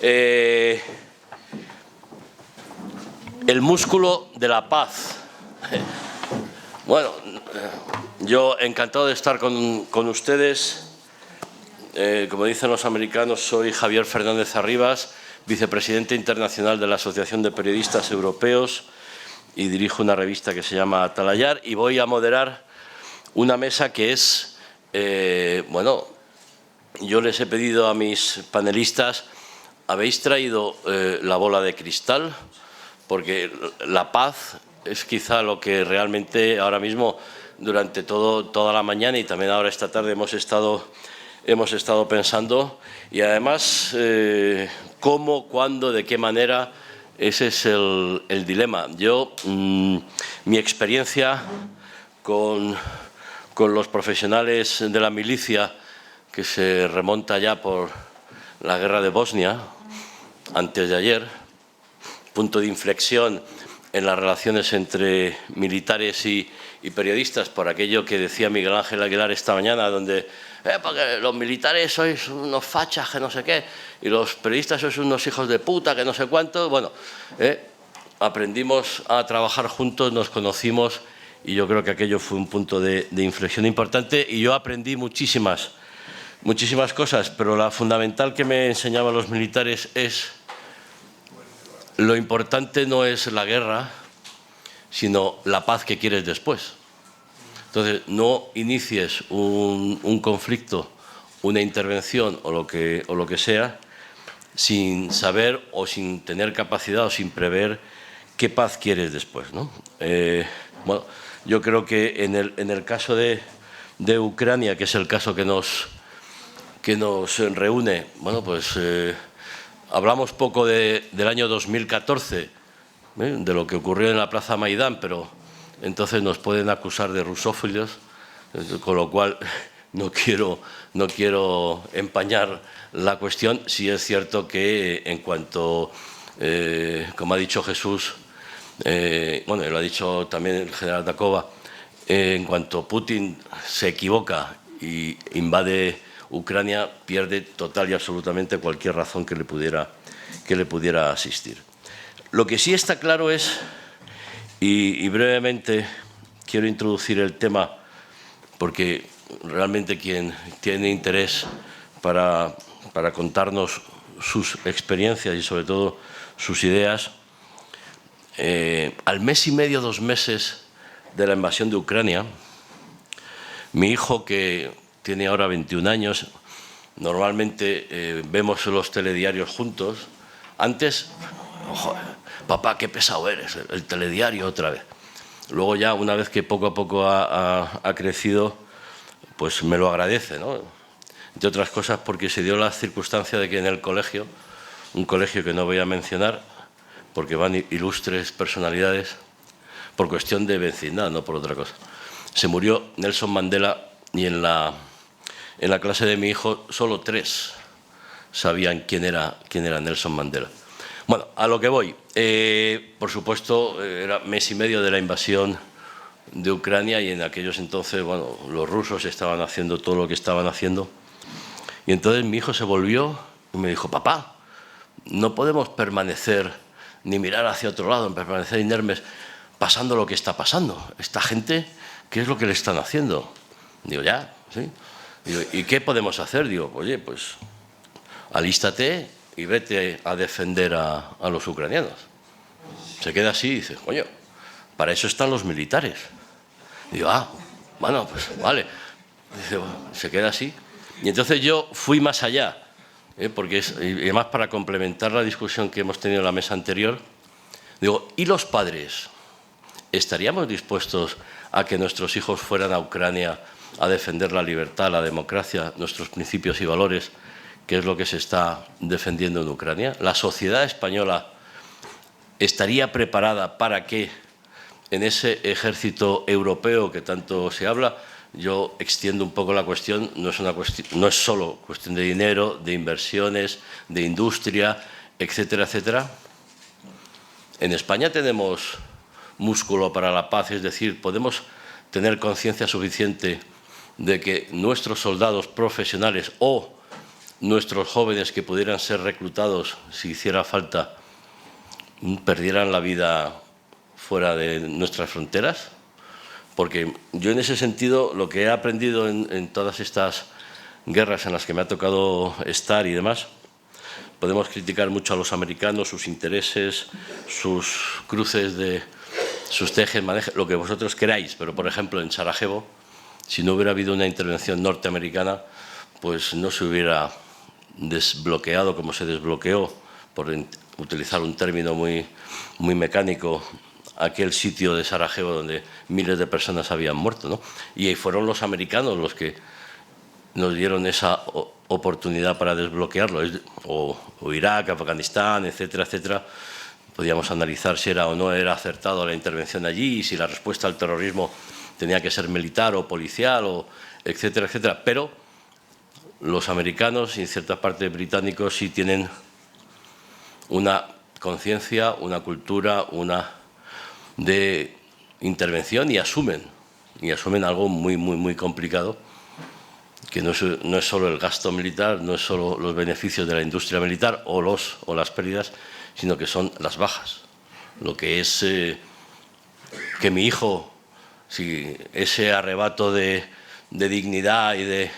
El músculo de la paz. Bueno, yo encantado de estar con ustedes. Como dicen los americanos, soy Javier Fernández Arribas, vicepresidente internacional de la Asociación de Periodistas Europeos y dirijo una revista que se llama Atalayar, y voy a moderar una mesa que es, bueno, yo les he pedido a mis panelistas, habéis traído la bola de cristal, porque la paz es quizá lo que realmente ahora mismo, durante toda la mañana y también ahora esta tarde hemos estado pensando, y además cómo, cuándo, de qué manera, ese es el dilema. Yo, mi experiencia con los profesionales de la milicia, que se remonta ya por la guerra de Bosnia, antes de ayer, punto de inflexión en las relaciones entre militares y periodistas, por aquello que decía Miguel Ángel Aguilar esta mañana, donde porque los militares sois unos fachas que no sé qué, y los periodistas sois unos hijos de puta que no sé cuánto. Bueno, aprendimos a trabajar juntos, nos conocimos, y yo creo que aquello fue un punto de inflexión importante, y yo aprendí muchísimas cosas, pero la fundamental que me enseñaban los militares es: lo importante no es la guerra, sino la paz que quieres después. Entonces, no inicies un conflicto, una intervención o lo que sea, sin saber o sin tener capacidad o sin prever qué paz quieres después, ¿no? Bueno, yo creo que en el caso de Ucrania, que es el caso que nos reúne, bueno, pues hablamos poco del año 2014, de lo que ocurrió en la Plaza Maidán, pero entonces nos pueden acusar de rusófilos, con lo cual no quiero empañar la cuestión. Sí es cierto que en cuanto, como ha dicho Jesús, bueno, lo ha dicho también el general Dakova, en cuanto Putin se equivoca y invade Ucrania, pierde total y absolutamente cualquier razón que le pudiera asistir. Lo que sí está claro es, y brevemente quiero introducir el tema, porque realmente quien tiene interés para contarnos sus experiencias y sobre todo sus ideas, al mes y medio, 2 meses de la invasión de Ucrania, mi hijo, que tiene ahora 21 años, normalmente vemos los telediarios juntos. Antes, ojo, papá, qué pesado eres, el telediario otra vez. Luego ya, una vez que poco a poco ha crecido, pues me lo agradece, ¿no? Entre otras cosas porque se dio la circunstancia de que en el colegio, un colegio que no voy a mencionar, porque van ilustres personalidades, por cuestión de vecindad, no por otra cosa, se murió Nelson Mandela, y en la clase de mi hijo solo 3 sabían quién era Nelson Mandela. Bueno, a lo que voy. Por supuesto, era mes y medio de la invasión de Ucrania, y en aquellos entonces, bueno, los rusos estaban haciendo todo lo que estaban haciendo. Y entonces mi hijo se volvió y me dijo: papá, no podemos permanecer ni mirar hacia otro lado, permanecer inermes pasando lo que está pasando. Esta gente, ¿qué es lo que le están haciendo? Digo, ya, sí. Digo, ¿y qué podemos hacer? Digo, oye, pues alístate y vete a defender a los ucranianos. Se queda así y dice, coño, para eso están los militares. Digo, bueno, pues vale. Dice, bueno, se queda así. Y entonces yo fui más allá, porque y además para complementar la discusión que hemos tenido en la mesa anterior, digo, ¿y los padres? ¿Estaríamos dispuestos a que nuestros hijos fueran a Ucrania a defender la libertad, la democracia, nuestros principios y valores, que es lo que se está defendiendo en Ucrania? ¿La sociedad española estaría preparada para que en ese ejército europeo que tanto se habla? Yo extiendo un poco la cuestión, no es solo cuestión de dinero, de inversiones, de industria, etcétera, etcétera. En España tenemos músculo para la paz, es decir, podemos tener conciencia suficiente de que nuestros soldados profesionales o nuestros jóvenes que pudieran ser reclutados si hiciera falta perdieran la vida fuera de nuestras fronteras? Porque yo en ese sentido lo que he aprendido en todas estas guerras en las que me ha tocado estar y demás, podemos criticar mucho a los americanos, sus intereses, sus cruces de sus tejes, manejes, lo que vosotros queráis, pero por ejemplo en Sarajevo, si no hubiera habido una intervención norteamericana, pues no se hubiera desbloqueado como se desbloqueó, por utilizar un término muy mecánico, aquel sitio de Sarajevo donde miles de personas habían muerto, ¿no? Y fueron los americanos los que nos dieron esa oportunidad para desbloquearlo, o Irak, Afganistán, etcétera, etcétera. Podíamos analizar si era o no era acertado la intervención allí, si la respuesta al terrorismo tenía que ser militar o policial, o etcétera, etcétera. Pero los americanos y en cierta parte británicos sí tienen una conciencia, una cultura, de intervención y asumen algo muy complicado, que no es solo el gasto militar, no es solo los beneficios de la industria militar o las pérdidas, sino que son las bajas. Lo que es que mi hijo, si ese arrebato de dignidad y de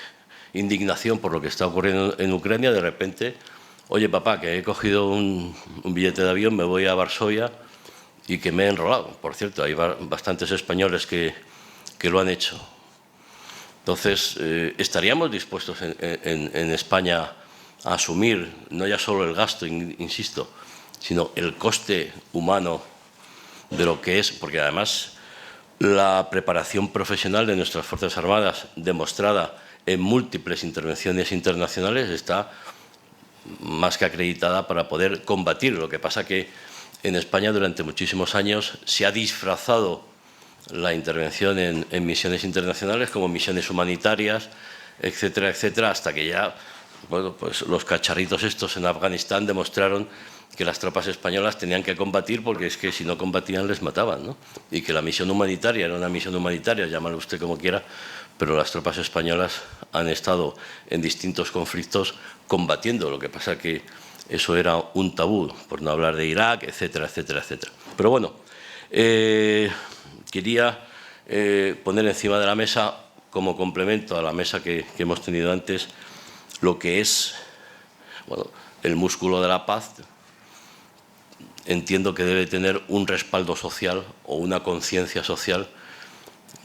indignación por lo que está ocurriendo en Ucrania, de repente, oye papá, que he cogido un billete de avión, me voy a Varsovia y que me he enrolado. Por cierto, hay bastantes españoles que lo han hecho. Entonces, ¿estaríamos dispuestos en España a asumir no ya solo el gasto, insisto, sino el coste humano de lo que es? Porque además la preparación profesional de nuestras Fuerzas Armadas, demostrada en múltiples intervenciones internacionales, está más que acreditada para poder combatir. Lo que pasa que en España durante muchísimos años se ha disfrazado la intervención en misiones internacionales como misiones humanitarias, etcétera, etcétera, hasta que ya, bueno, pues los cacharritos estos en Afganistán demostraron que las tropas españolas tenían que combatir porque es que si no combatían les mataban, ¿no? Y que la misión humanitaria era una misión humanitaria, llámalo usted como quiera, pero las tropas españolas han estado en distintos conflictos combatiendo. Lo que pasa que eso era un tabú, por no hablar de Irak, etcétera, etcétera, etcétera. Pero bueno, quería poner encima de la mesa, como complemento a la mesa que hemos tenido antes, lo que es, bueno, el músculo de la paz. Entiendo que debe tener un respaldo social o una conciencia social,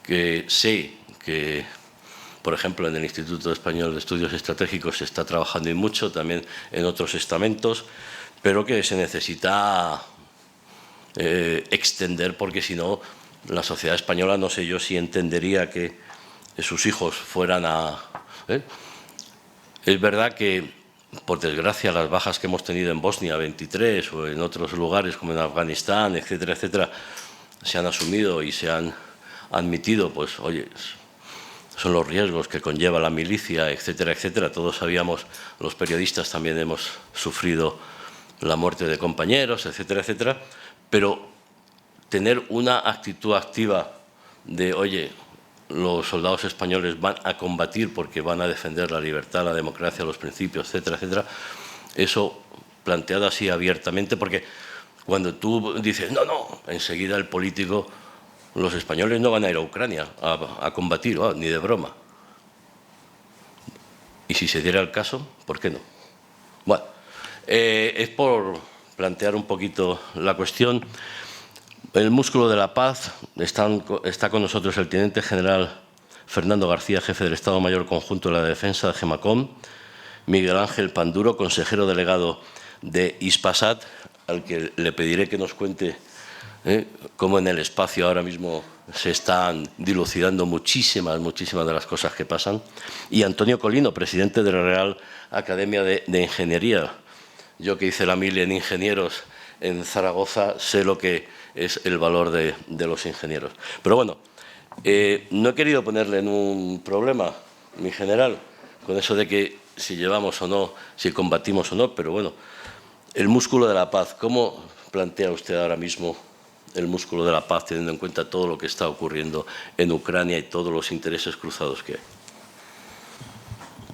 que sé que, por ejemplo, en el Instituto Español de Estudios Estratégicos se está trabajando y mucho, también en otros estamentos, pero que se necesita extender, porque si no, la sociedad española, no sé yo si entendería que sus hijos fueran a... Es verdad que, por desgracia, las bajas que hemos tenido en Bosnia, 23, o en otros lugares como en Afganistán, etcétera, etcétera, se han asumido y se han admitido, pues, oye, son los riesgos que conlleva la milicia, etcétera, etcétera. Todos sabíamos, los periodistas también hemos sufrido la muerte de compañeros, etcétera, etcétera, pero tener una actitud activa de, oye, los soldados españoles van a combatir porque van a defender la libertad, la democracia, los principios, etcétera, etcétera, eso planteado así abiertamente, porque cuando tú dices, no, enseguida el político, los españoles no van a ir a Ucrania a combatir, ni de broma. Y si se diera el caso, ¿por qué no? Bueno, es por plantear un poquito la cuestión. El músculo de la paz, está con nosotros el Teniente General Fernando García, jefe del Estado Mayor Conjunto de la Defensa de Gemacom, Miguel Ángel Panduro, consejero delegado de Ispasat, al que le pediré que nos cuente cómo en el espacio ahora mismo se están dilucidando muchísimas de las cosas que pasan, y Antonio Colino, presidente de la Real Academia de Ingeniería. Yo que hice la mili en ingenieros en Zaragoza sé lo que es el valor de los ingenieros. Pero bueno, no he querido ponerle en un problema, mi general, con eso de que si llevamos o no, si combatimos o no, pero bueno, el músculo de la paz, ¿cómo plantea usted ahora mismo el músculo de la paz, teniendo en cuenta todo lo que está ocurriendo en Ucrania y todos los intereses cruzados que hay?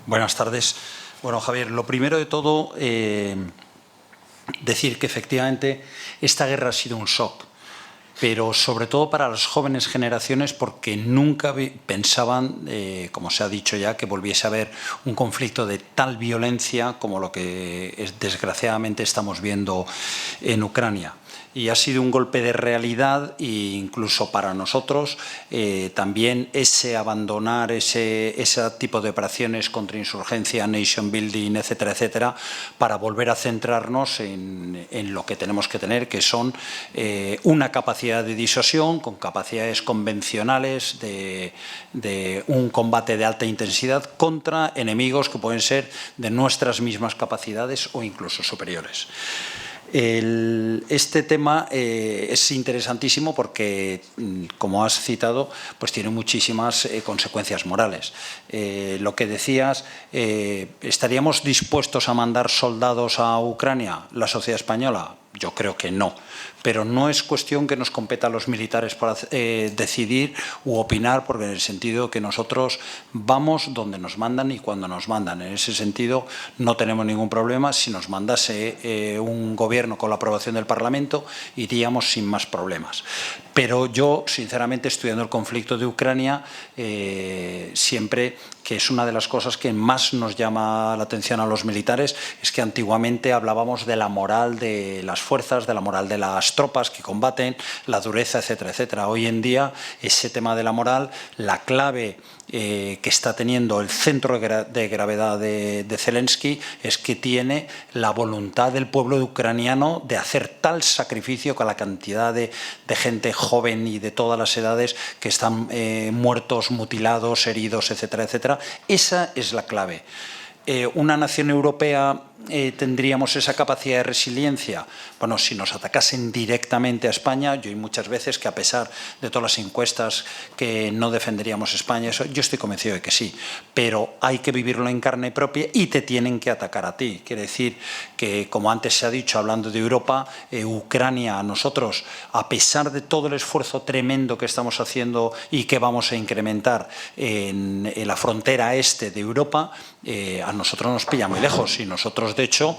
Buenas tardes. Bueno, Javier, lo primero de todo, decir que efectivamente esta guerra ha sido un shock, pero sobre todo para las jóvenes generaciones, porque nunca pensaban, como se ha dicho ya, que volviese a haber un conflicto de tal violencia como lo que desgraciadamente estamos viendo en Ucrania. Y ha sido un golpe de realidad e incluso para nosotros también ese abandonar ese tipo de operaciones contra insurgencia, nation building, etcétera, etcétera, para volver a centrarnos en lo que tenemos que tener, que son una capacidad de disuasión con capacidades convencionales de un combate de alta intensidad contra enemigos que pueden ser de nuestras mismas capacidades o incluso superiores. Este tema es interesantísimo porque, como has citado, pues tiene muchísimas consecuencias morales. Lo que decías, ¿estaríamos dispuestos a mandar soldados a Ucrania, la sociedad española? Yo creo que no. Pero no es cuestión que nos competa a los militares para decidir u opinar, porque en el sentido que nosotros vamos donde nos mandan y cuando nos mandan. En ese sentido no tenemos ningún problema. Si nos mandase un gobierno con la aprobación del Parlamento, iríamos sin más problemas. Pero yo, sinceramente, estudiando el conflicto de Ucrania, siempre que es una de las cosas que más nos llama la atención a los militares, es que antiguamente hablábamos de la moral de las fuerzas, de la moral de las tropas que combaten, la dureza, etcétera, etcétera. Hoy en día, ese tema de la moral, la clave que está teniendo el centro de gravedad de Zelensky es que tiene la voluntad del pueblo ucraniano de hacer tal sacrificio con la cantidad de gente joven y de todas las edades que están muertos, mutilados, heridos, etcétera, etcétera. Esa es la clave. ¿Una nación europea tendríamos esa capacidad de resiliencia? Bueno, si nos atacasen directamente a España, yo hay muchas veces que a pesar de todas las encuestas que no defenderíamos España, eso, yo estoy convencido de que sí, pero hay que vivirlo en carne propia y te tienen que atacar a ti. Quiere decir que, como antes se ha dicho, hablando de Europa, Ucrania, a nosotros, a pesar de todo el esfuerzo tremendo que estamos haciendo y que vamos a incrementar en la frontera este de Europa, a nosotros nos pilla muy lejos y nosotros, de hecho,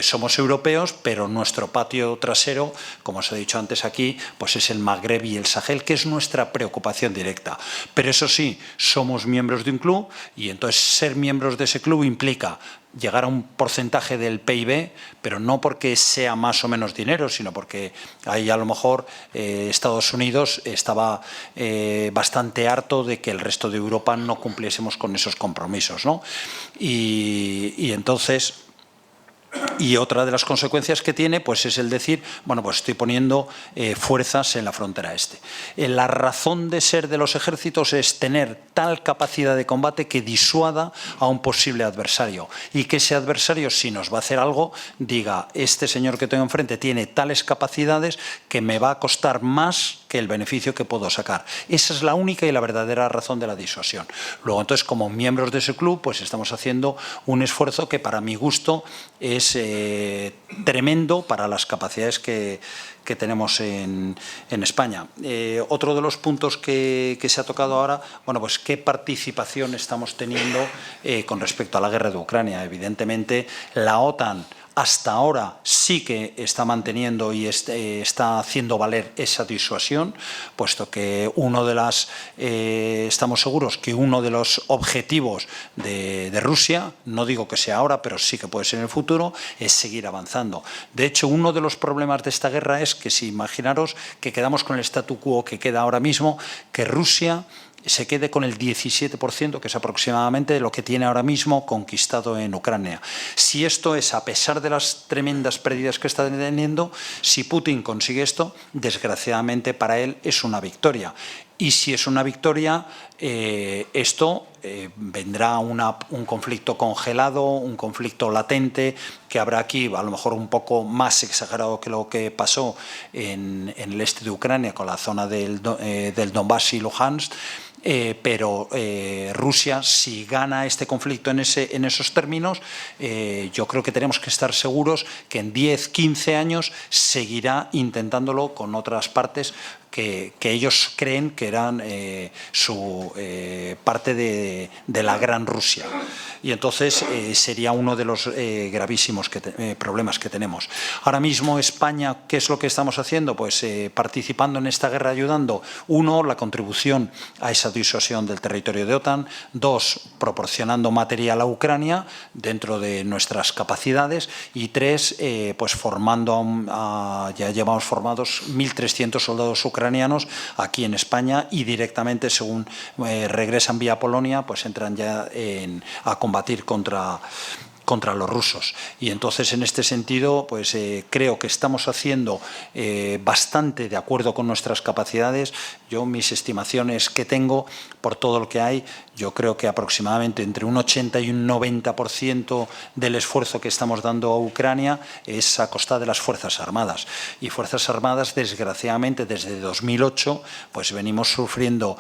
somos europeos, pero nuestro patio trasero, como se ha dicho antes aquí, pues es el Magreb y el Sahel, que es nuestra preocupación directa. Pero eso sí, somos miembros de un club y entonces ser miembros de ese club implica llegar a un porcentaje del PIB, pero no porque sea más o menos dinero, sino porque ahí a lo mejor Estados Unidos estaba bastante harto de que el resto de Europa no cumpliésemos con esos compromisos, ¿no? Y entonces... Y otra de las consecuencias que tiene pues es el decir, bueno, pues estoy poniendo fuerzas en la frontera este. La razón de ser de los ejércitos es tener tal capacidad de combate que disuada a un posible adversario y que ese adversario, si nos va a hacer algo, diga, este señor que tengo enfrente tiene tales capacidades que me va a costar más que el beneficio que puedo sacar. Esa es la única y la verdadera razón de la disuasión. Luego, entonces, como miembros de ese club, pues estamos haciendo un esfuerzo que para mi gusto es tremendo para las capacidades que tenemos en España. Otro de los puntos que se ha tocado ahora, bueno, pues qué participación estamos teniendo con respecto a la guerra de Ucrania. Evidentemente, la OTAN hasta ahora sí que está manteniendo y está haciendo valer esa disuasión, puesto que estamos seguros que uno de los objetivos de Rusia, no digo que sea ahora, pero sí que puede ser en el futuro, es seguir avanzando. De hecho, uno de los problemas de esta guerra es que, si imaginaros que quedamos con el statu quo que queda ahora mismo, que Rusia se quede con el 17%, que es aproximadamente lo que tiene ahora mismo conquistado en Ucrania. Si esto es, a pesar de las tremendas pérdidas que está teniendo, si Putin consigue esto, desgraciadamente para él es una victoria. Y si es una victoria, esto vendrá un conflicto congelado, un conflicto latente, que habrá aquí a lo mejor un poco más exagerado que lo que pasó en el este de Ucrania con la zona del Donbass y Luhansk. Pero Rusia, si gana este conflicto en esos términos, yo creo que tenemos que estar seguros que en 10, 15 años seguirá intentándolo con otras partes, que ellos creen que eran su parte de la gran Rusia. Y entonces sería uno de los gravísimos problemas que tenemos. Ahora mismo España, ¿qué es lo que estamos haciendo? Pues participando en esta guerra, ayudando. Uno, la contribución a esa disuasión del territorio de OTAN. Dos, proporcionando material a Ucrania dentro de nuestras capacidades. Y tres, pues formando, ya llevamos formados 1.300 soldados ucranianos aquí en España, y directamente, según regresan vía Polonia, pues entran ya a combatir contra los rusos. Y entonces, en este sentido, pues creo que estamos haciendo bastante de acuerdo con nuestras capacidades. Yo, mis estimaciones que tengo, por todo lo que hay, yo creo que aproximadamente entre un 80 y un 90% del esfuerzo que estamos dando a Ucrania es a costa de las Fuerzas Armadas. Y Fuerzas Armadas, desgraciadamente, desde 2008, pues venimos sufriendo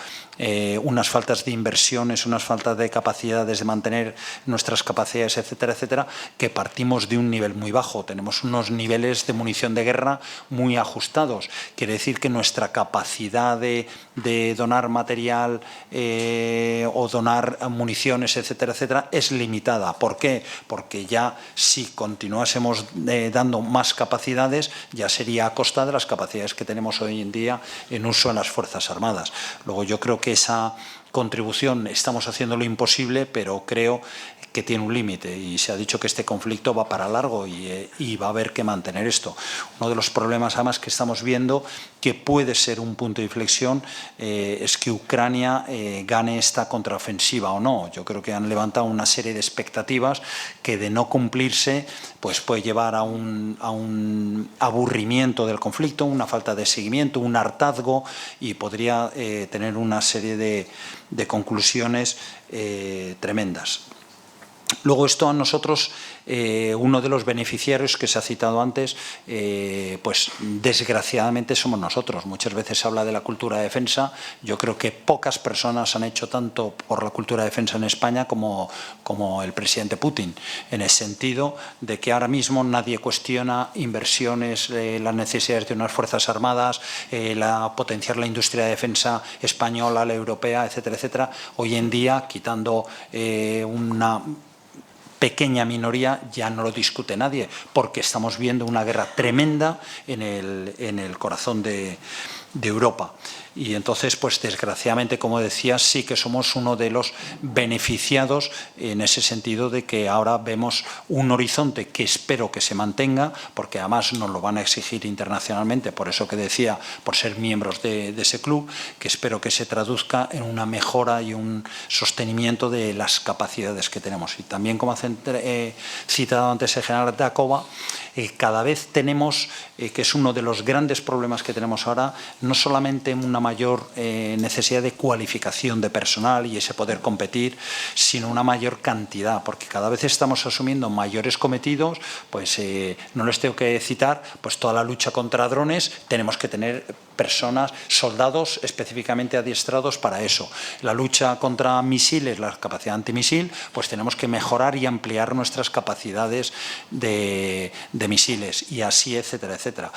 unas faltas de inversiones, unas faltas de capacidades de mantener nuestras capacidades, etcétera, etcétera, que partimos de un nivel muy bajo. Tenemos unos niveles de munición de guerra muy ajustados. Quiere decir que nuestra capacidad de donar material o donar municiones, etcétera, etcétera, es limitada. ¿Por qué? Porque ya si continuásemos dando más capacidades, ya sería a costa de las capacidades que tenemos hoy en día en uso en las Fuerzas Armadas. Luego, yo creo que esa contribución estamos haciendo lo imposible, pero creo que tiene un límite, y se ha dicho que este conflicto va para largo y va a haber que mantener esto. Uno de los problemas, además, que estamos viendo, que puede ser un punto de inflexión, es que Ucrania gane esta contraofensiva o no. Yo creo que han levantado una serie de expectativas que, de no cumplirse, pues puede llevar a un aburrimiento del conflicto, una falta de seguimiento, un hartazgo, y podría tener una serie de conclusiones tremendas. Luego, esto a nosotros, uno de los beneficiarios que se ha citado antes, pues desgraciadamente somos nosotros. Muchas veces se habla de la cultura de defensa. Yo creo que pocas personas han hecho tanto por la cultura de defensa en España como el presidente Putin, en el sentido de que ahora mismo nadie cuestiona inversiones, las necesidades de unas Fuerzas Armadas, potenciar la industria de defensa española, la europea, etcétera, etcétera. Hoy en día, quitando una pequeña minoría, ya no lo discute nadie, porque estamos viendo una guerra tremenda en el corazón de Europa. Y entonces, pues desgraciadamente, como decía, sí que somos uno de los beneficiados en ese sentido, de que ahora vemos un horizonte que espero que se mantenga, porque además nos lo van a exigir internacionalmente, por eso que decía, por ser miembros de ese club, que espero que se traduzca en una mejora y un sostenimiento de las capacidades que tenemos. Y también, como ha citado antes el general Dacova, cada vez tenemos, que es uno de los grandes problemas que tenemos ahora, no solamente una mayor necesidad de cualificación de personal y ese poder competir, sino una mayor cantidad, porque cada vez estamos asumiendo mayores cometidos. Pues no les tengo que citar, pues toda la lucha contra drones, tenemos que tener personas, soldados específicamente adiestrados para eso. La lucha contra misiles, la capacidad antimisil, pues tenemos que mejorar y ampliar nuestras capacidades de misiles, y así, etcétera, etcétera.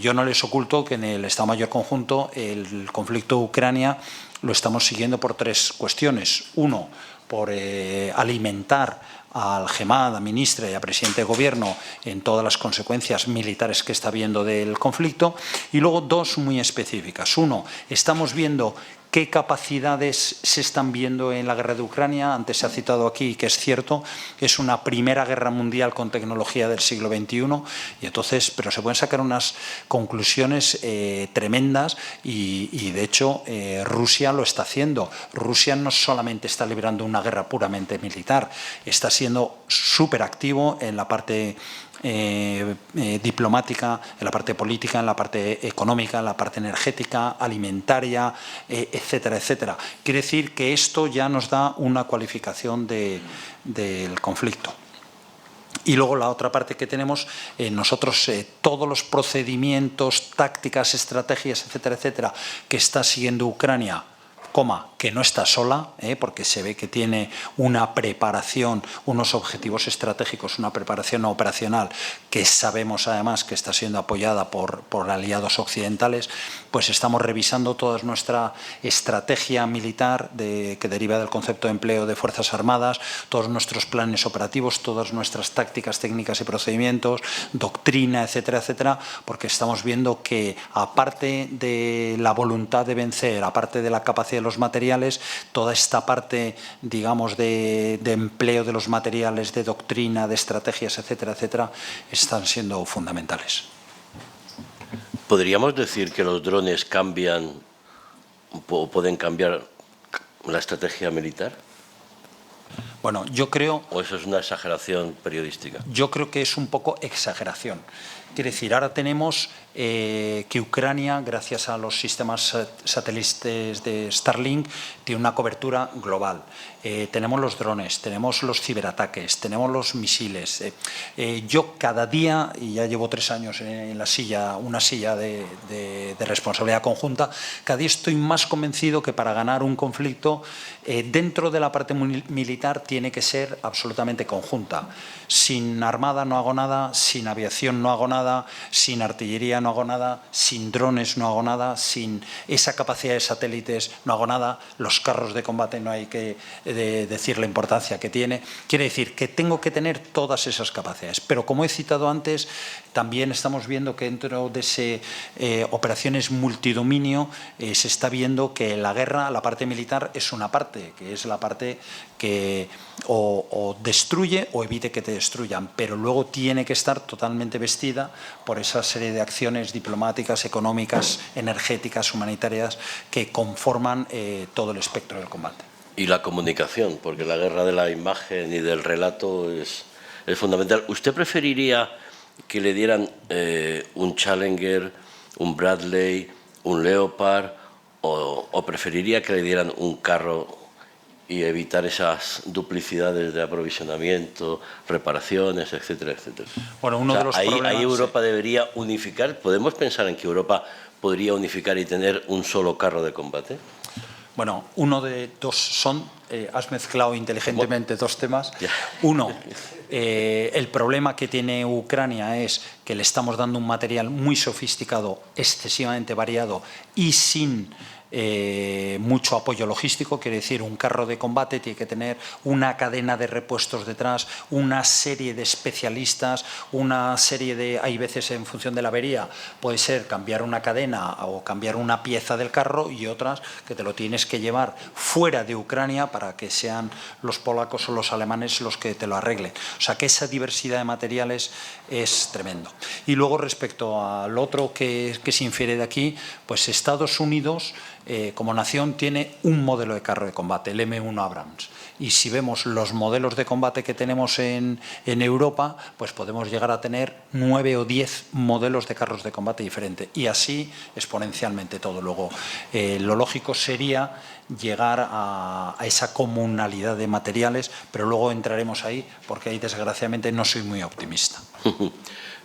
Yo no les oculto que en el Estado Mayor Conjunto el conflicto de Ucrania lo estamos siguiendo por tres cuestiones. Uno, por alimentar al GEMAD, a ministra y a presidente de gobierno en todas las consecuencias militares que está habiendo del conflicto. Y luego, dos muy específicas. Uno, estamos viendo qué capacidades se están viendo en la guerra de Ucrania. Antes se ha citado aquí, que es cierto, es una primera guerra mundial con tecnología del siglo XXI, y entonces, pero se pueden sacar unas conclusiones tremendas, y de hecho Rusia lo está haciendo. Rusia no solamente está librando una guerra puramente militar, está siendo súper activo en la parte diplomática, en la parte política, en la parte económica, en la parte energética, alimentaria, etcétera, etcétera. Quiere decir que esto ya nos da una cualificación del conflicto. Y luego la otra parte que tenemos, nosotros todos los procedimientos, tácticas, estrategias, etcétera, etcétera, que está siguiendo Ucrania, que que no está sola, porque se ve que tiene una preparación, unos objetivos estratégicos, una preparación operacional que sabemos además que está siendo apoyada por aliados occidentales. Pues estamos revisando toda nuestra estrategia militar que deriva del concepto de empleo de Fuerzas Armadas, todos nuestros planes operativos, todas nuestras tácticas, técnicas y procedimientos, doctrina, etcétera, etcétera, porque estamos viendo que aparte de la voluntad de vencer, aparte de la capacidad de los materiales, toda esta parte, digamos, de empleo de los materiales, de doctrina, de estrategias, etcétera, etcétera, están siendo fundamentales. ¿Podríamos decir que los drones cambian o pueden cambiar la estrategia militar? Bueno, yo creo... ¿O eso es una exageración periodística? Yo creo que es un poco exageración. Quiere decir, ahora tenemos que Ucrania, gracias a los sistemas satélites de Starlink, tiene una cobertura global. Tenemos los drones, tenemos los ciberataques, tenemos los misiles. Yo cada día, y ya llevo 3 años en la silla, una silla de responsabilidad conjunta, cada día estoy más convencido que para ganar un conflicto dentro de la parte militar tiene que ser absolutamente conjunta. Sin armada no hago nada, sin aviación no hago nada, sin artillería no hago nada, sin drones no hago nada, sin esa capacidad de satélites no hago nada, los carros de combate no hay que decir la importancia que tiene. Quiere decir que tengo que tener todas esas capacidades, pero como he citado antes, también estamos viendo que dentro de ese operaciones multidominio se está viendo que la guerra, la parte militar, es una parte, que es la parte que o destruye o evite que te destruyan, pero luego tiene que estar totalmente vestida por esa serie de acciones diplomáticas, económicas, energéticas, humanitarias que conforman todo el espectro del combate. Y la comunicación, porque la guerra de la imagen y del relato es fundamental. ¿Usted preferiría que le dieran un Challenger, un Bradley, un Leopard, o preferiría que le dieran un carro y evitar esas duplicidades de aprovisionamiento, reparaciones, etcétera, etcétera? Bueno, uno de los problemas, ahí Europa debería unificar. ¿Podemos pensar en que Europa podría unificar y tener un solo carro de combate? Bueno, uno de dos son, has mezclado inteligentemente dos temas. Ya. Uno, el problema que tiene Ucrania es que le estamos dando un material muy sofisticado, excesivamente variado y sin mucho apoyo logístico. Quiere decir, un carro de combate tiene que tener una cadena de repuestos detrás, una serie de especialistas, una serie de, hay veces en función de la avería, puede ser cambiar una cadena o cambiar una pieza del carro, y otras que te lo tienes que llevar fuera de Ucrania para que sean los polacos o los alemanes los que te lo arreglen. O sea que esa diversidad de materiales es tremendo. Y luego, respecto al otro que se infiere de aquí, pues Estados Unidos como nación tiene un modelo de carro de combate, el M1 Abrams. Y si vemos los modelos de combate que tenemos en Europa, pues podemos llegar a tener 9 o 10 modelos de carros de combate diferentes. Y así exponencialmente todo. Luego, lo lógico sería llegar a esa comunalidad de materiales, pero luego entraremos ahí porque ahí desgraciadamente no soy muy optimista.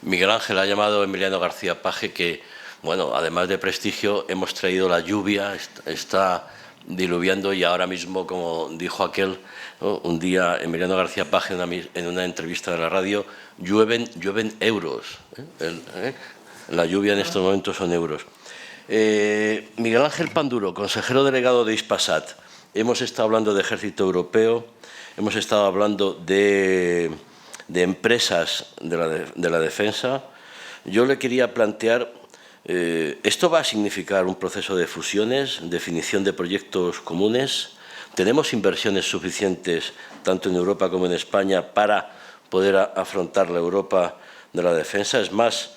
Miguel Ángel, ha llamado Emiliano García Paje que, bueno, además de prestigio, hemos traído la lluvia, está diluviando, y ahora mismo, como dijo aquel, ¿no?, un día Emiliano García Paje en una entrevista de la radio, llueven euros. La lluvia en estos momentos son euros. Miguel Ángel Panduro, consejero delegado de Hispasat. Hemos estado hablando de ejército europeo, hemos estado hablando de empresas de la defensa. Yo le quería plantear, ¿esto va a significar un proceso de fusiones, definición de proyectos comunes? ¿Tenemos inversiones suficientes, tanto en Europa como en España, para poder afrontar la Europa de la defensa? Es más,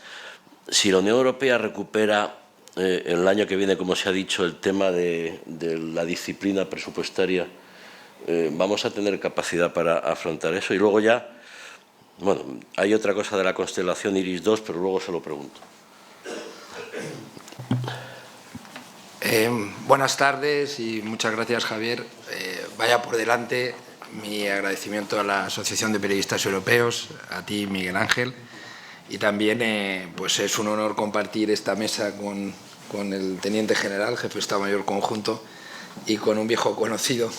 si la Unión Europea recupera el año que viene, como se ha dicho, el tema de la disciplina presupuestaria, ¿vamos a tener capacidad para afrontar eso? Y luego ya, bueno, hay otra cosa de la constelación Iris 2, pero luego se lo pregunto. Buenas tardes y muchas gracias, Javier. Vaya por delante mi agradecimiento a la Asociación de Periodistas Europeos, a ti, Miguel Ángel, y también pues es un honor compartir esta mesa con el Teniente General, Jefe de Estado Mayor Conjunto, y con un viejo conocido,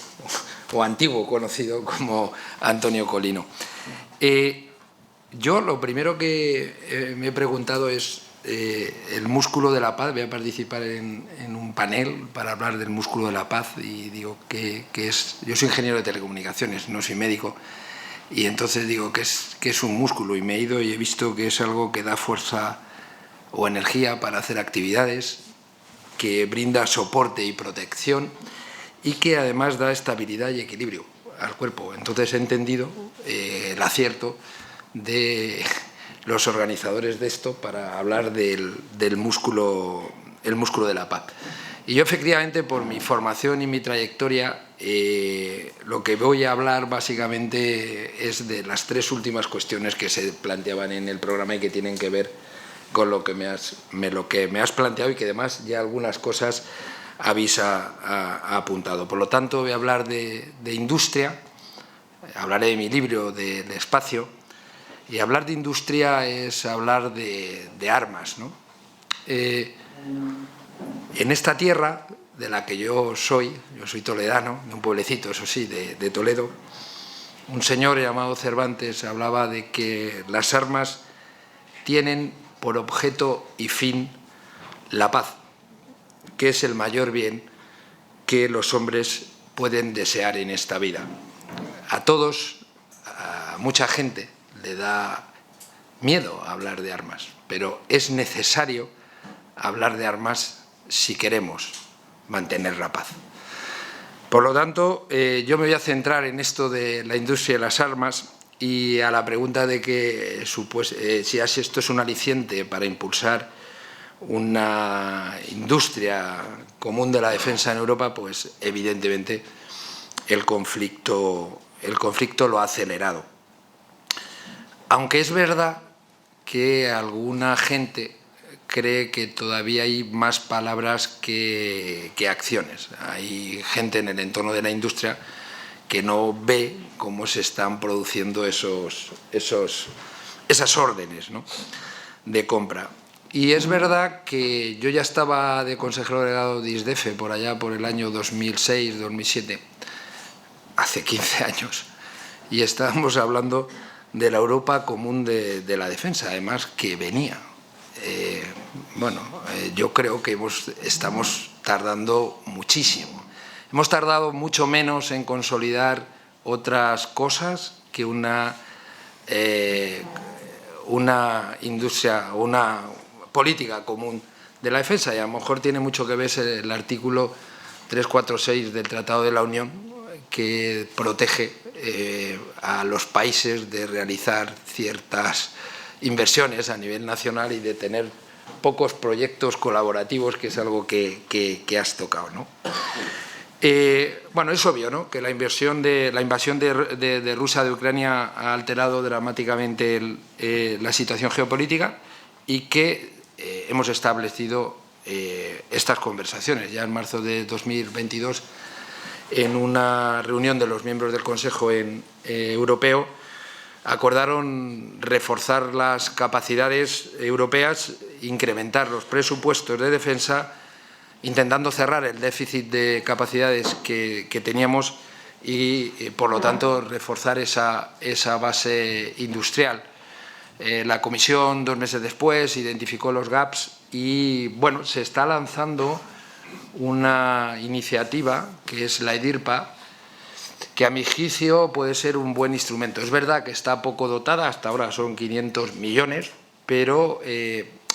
o antiguo conocido, como Antonio Colino. Yo lo primero que me he preguntado es el músculo de la paz. Voy a participar en un panel para hablar del músculo de la paz y digo que es... Yo soy ingeniero de telecomunicaciones, no soy médico, y entonces digo que es un músculo, y me he ido y he visto que es algo que da fuerza o energía para hacer actividades, que brinda soporte y protección y que además da estabilidad y equilibrio al cuerpo. Entonces he entendido el acierto de los organizadores de esto para hablar del músculo, el músculo de la paz. Y yo, efectivamente, por mi formación y mi trayectoria, lo que voy a hablar básicamente es de las tres últimas cuestiones que se planteaban en el programa y que tienen que ver con lo que me has planteado, y que además ya algunas cosas habéis apuntado. Por lo tanto, voy a hablar de industria, hablaré de mi libro, del espacio, y hablar de industria es hablar de armas, ¿no? En esta tierra de la que yo soy toledano, de un pueblecito, eso sí, de Toledo, un señor llamado Cervantes hablaba de que las armas tienen por objeto y fin la paz, que es el mayor bien que los hombres pueden desear en esta vida. A todos, a mucha gente, le da miedo hablar de armas, pero es necesario hablar de armas si queremos mantener la paz. Por lo tanto, yo me voy a centrar en esto de la industria de las armas, y a la pregunta de que si esto es un aliciente para impulsar una industria común de la defensa en Europa, pues evidentemente el conflicto lo ha acelerado. Aunque es verdad que alguna gente cree que todavía hay más palabras que acciones. Hay gente en el entorno de la industria que no ve cómo se están produciendo esas órdenes, ¿no?, de compra. Y es verdad que yo ya estaba de consejero delegado de ISDEFE por allá por el año 2006-2007, hace 15 años, y estábamos hablando de la Europa común de la defensa, además que venía. Yo creo que estamos tardando muchísimo. Hemos tardado mucho menos en consolidar otras cosas que una industria, una política común de la defensa, y a lo mejor tiene mucho que ver el artículo 346 del Tratado de la Unión, que protege a los países de realizar ciertas inversiones a nivel nacional y de tener pocos proyectos colaborativos, que es algo que has tocado, ¿no? Es obvio, ¿no?, que la invasión de Rusia de Ucrania ha alterado dramáticamente la situación geopolítica, y que hemos establecido estas conversaciones. Ya en marzo de 2022, en una reunión de los miembros del Consejo Europeo, acordaron reforzar las capacidades europeas, incrementar los presupuestos de defensa, intentando cerrar el déficit de capacidades que teníamos y, por lo tanto, reforzar esa base industrial. La Comisión, 2 meses después, identificó los gaps y, se está lanzando una iniciativa que es la EDIRPA, que a mi juicio puede ser un buen instrumento. Es verdad que está poco dotada, hasta ahora son 500 millones, pero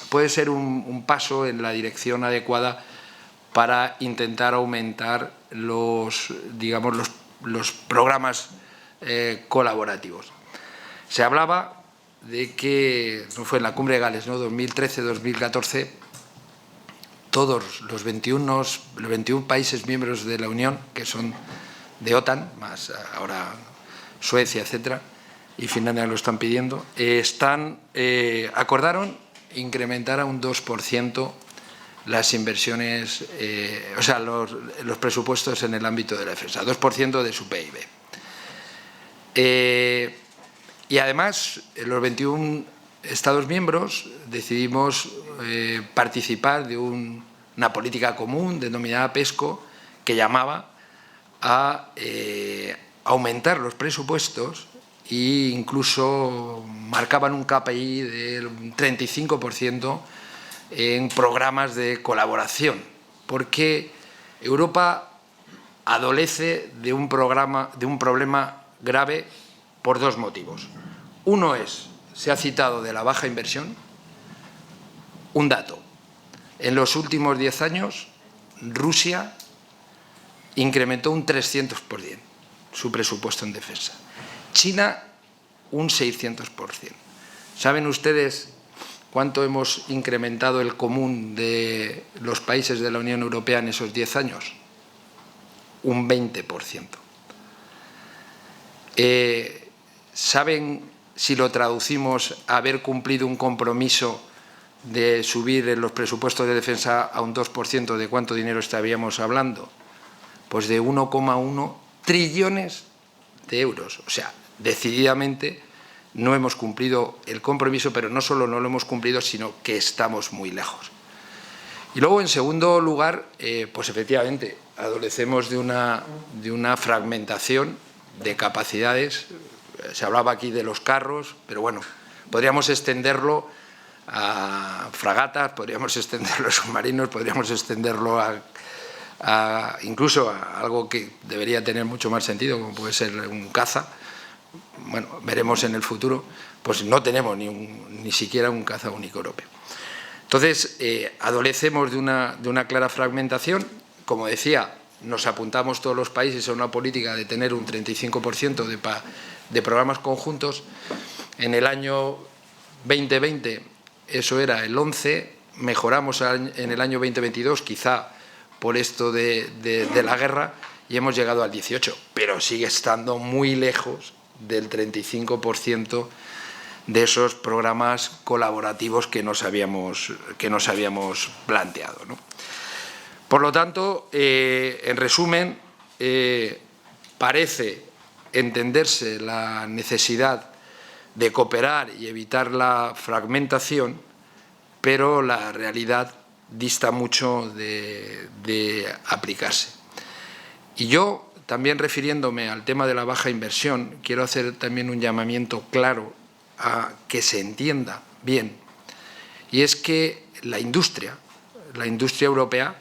puede ser un paso en la dirección adecuada para intentar aumentar los programas colaborativos. Se hablaba de que, no fue en la Cumbre de Gales, ¿no?, 2013-2014, todos los 21 países miembros de la Unión, que son de OTAN, más ahora Suecia, etcétera, y Finlandia lo están pidiendo, acordaron incrementar a un 2% las inversiones, los presupuestos en el ámbito de la defensa, 2% de su PIB. Y además, los 21 Estados miembros decidimos participar de una política común denominada PESCO, que llamaba a aumentar los presupuestos e incluso marcaban un KPI del 35% en programas de colaboración, porque Europa adolece de un problema grave por dos motivos. Uno es, se ha citado, de la baja inversión. Un dato: en los últimos 10 años Rusia incrementó un 300% su presupuesto en defensa. China un 600%. ¿Saben ustedes cuánto hemos incrementado el común de los países de la Unión Europea en esos 10 años? Un 20%. ¿Saben, si lo traducimos, haber cumplido un compromiso de subir los presupuestos de defensa a un 2%, de cuánto dinero estaríamos hablando? Pues de 1,1 trillones de euros. O sea, decididamente no hemos cumplido el compromiso, pero no solo no lo hemos cumplido, sino que estamos muy lejos. Y luego, en segundo lugar, pues efectivamente, adolecemos de una fragmentación de capacidades. Se hablaba aquí de los carros, pero bueno, podríamos extenderlo a fragatas, podríamos extenderlo a submarinos, podríamos extenderlo incluso a algo que debería tener mucho más sentido, como puede ser un caza. Bueno, veremos en el futuro, pues no tenemos ni siquiera un caza único europeo. Entonces, adolecemos de una clara fragmentación. Como decía, nos apuntamos todos los países a una política de tener un 35% de programas conjuntos. En el año 2020 eso era el 11%, mejoramos en el año 2022, quizá por esto de la guerra, y hemos llegado al 18%, pero sigue estando muy lejos del 35% de esos programas colaborativos que nos habíamos planteado, ¿no? Por lo tanto, en resumen, parece entenderse la necesidad de cooperar y evitar la fragmentación, pero la realidad dista mucho de aplicarse. Y yo, también refiriéndome al tema de la baja inversión, quiero hacer también un llamamiento claro a que se entienda bien, y es que la industria europea,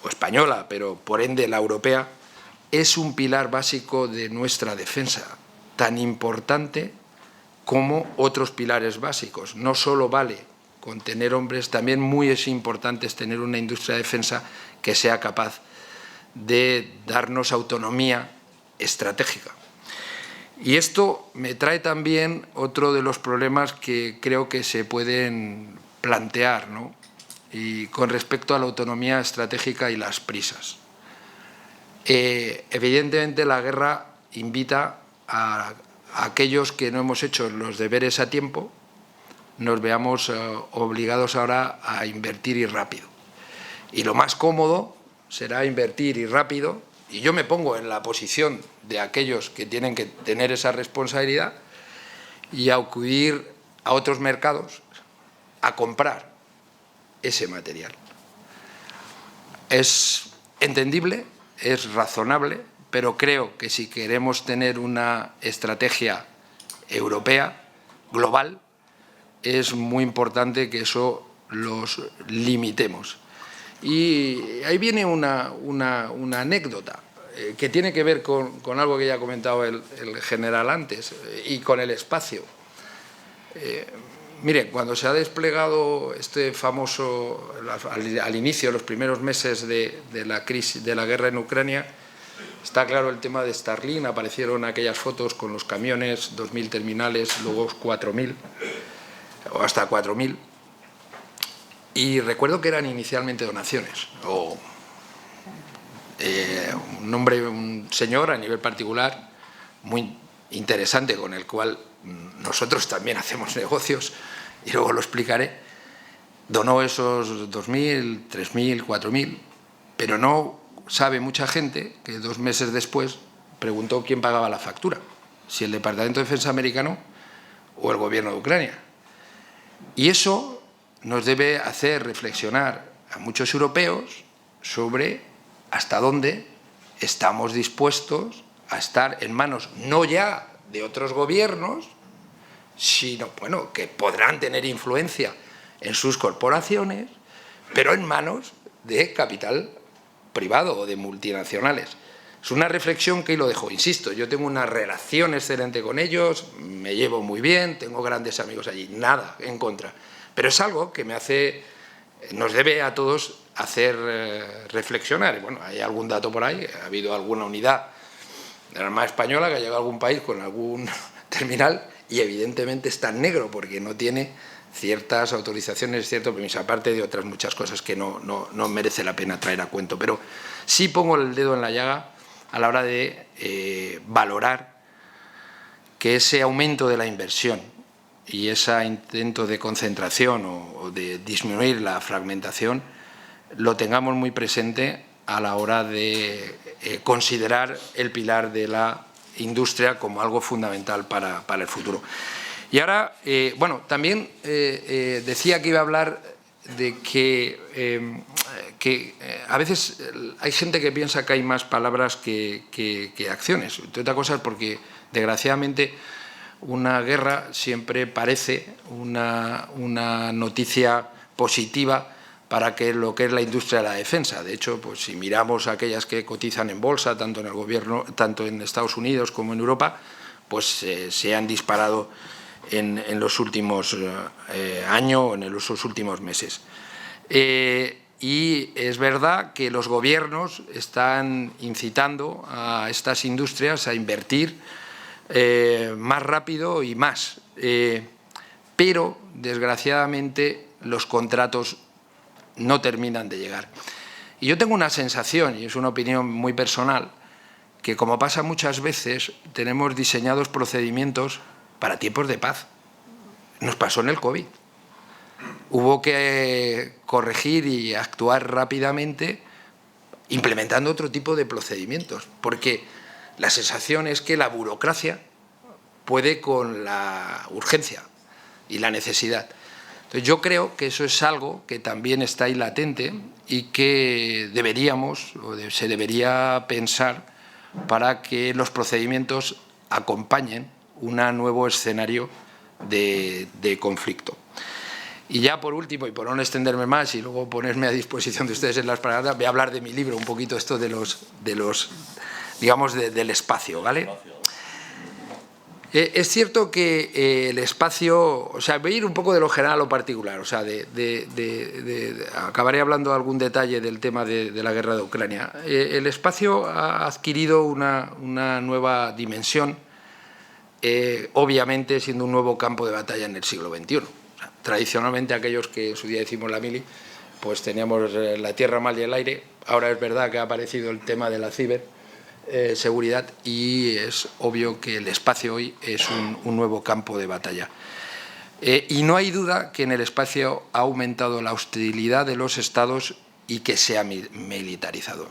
o española, pero por ende la europea, es un pilar básico de nuestra defensa, tan importante como otros pilares básicos. No solo vale con tener hombres, también muy importante es tener una industria de defensa que sea capaz de darnos autonomía estratégica. Y esto me trae también otro de los problemas que creo que se pueden plantear, ¿no? Y con respecto a la autonomía estratégica y las prisas. Evidentemente la guerra invita a aquellos que no hemos hecho los deberes a tiempo, nos veamos obligados ahora a invertir y rápido. Y lo más cómodo será invertir y rápido, y yo me pongo en la posición de aquellos que tienen que tener esa responsabilidad, y acudir a otros mercados a comprar ese material. Es entendible, es razonable, pero creo que si queremos tener una estrategia europea, global, es muy importante que eso los limitemos. Y ahí viene una anécdota que tiene que ver con algo que ya ha comentado el general antes, y con el espacio. Miren, cuando se ha desplegado este famoso, al inicio, los primeros meses de la crisis, de la guerra en Ucrania, está claro el tema de Starlink. Aparecieron aquellas fotos con los camiones, 2.000 terminales, luego 4.000 o hasta 4.000. Y recuerdo que eran inicialmente donaciones, o un señor a nivel particular muy interesante, con el cual nosotros también hacemos negocios, y luego lo explicaré, donó esos 2.000, 3.000, 4.000, pero no sabe mucha gente que 2 meses después preguntó quién pagaba la factura, si el Departamento de Defensa americano o el gobierno de Ucrania. Y eso nos debe hacer reflexionar a muchos europeos sobre hasta dónde estamos dispuestos a estar en manos no ya de otros gobiernos, sino, bueno, que podrán tener influencia en sus corporaciones, pero en manos de capital privado o de multinacionales. Es una reflexión que ahí lo dejo. Insisto, yo tengo una relación excelente con ellos, me llevo muy bien, tengo grandes amigos allí, nada en contra. Pero es algo que nos debe a todos hacer reflexionar. Bueno, hay algún dato por ahí, ha habido alguna unidad de la Armada Española que ha llegado a algún país con algún terminal y evidentemente está en negro porque no tiene ciertas autorizaciones, cierto permiso, aparte de otras muchas cosas que no merece la pena traer a cuento. Pero sí pongo el dedo en la llaga a la hora de valorar que ese aumento de la inversión y ese intento de concentración o de disminuir la fragmentación lo tengamos muy presente a la hora de considerar el pilar de la industria como algo fundamental para el futuro. Y ahora, bueno, también decía que iba a hablar de que a veces hay gente que piensa que hay más palabras que acciones. Entre otras cosas porque, desgraciadamente, una guerra siempre parece una noticia positiva para lo que es la industria de la defensa. De hecho, pues si miramos aquellas que cotizan en bolsa, tanto en el gobierno, tanto en Estados Unidos como en Europa, pues se han disparado en los últimos años, en los últimos meses. Y es verdad que los gobiernos están incitando a estas industrias a invertir más rápido y más. Pero, desgraciadamente, los contratos no terminan de llegar. Y yo tengo una sensación, y es una opinión muy personal, que como pasa muchas veces, tenemos diseñados procedimientos para tiempos de paz. Nos pasó en el COVID. Hubo que corregir y actuar rápidamente implementando otro tipo de procedimientos, porque la sensación es que la burocracia puede con la urgencia y la necesidad. Entonces, yo creo que eso es algo que también está ahí latente y que se debería pensar para que los procedimientos acompañen un nuevo escenario de conflicto. Y ya por último, y por no extenderme más y luego ponerme a disposición de ustedes en las palabras, voy a hablar de mi libro, un poquito esto digamos, del espacio, ¿vale? Es cierto que el espacio, o sea, voy a ir un poco de lo general a lo particular, o sea, acabaré hablando de algún detalle del tema de la guerra de Ucrania. El espacio ha adquirido una nueva dimensión, obviamente siendo un nuevo campo de batalla en el siglo XXI. O sea, tradicionalmente aquellos que en su día hicimos la mili, pues teníamos la tierra, mar y el aire. Ahora es verdad que ha aparecido el tema de la ciberseguridad y es obvio que el espacio hoy es un nuevo campo de batalla. Y no hay duda que en el espacio ha aumentado la hostilidad de los estados y que se ha militarizado.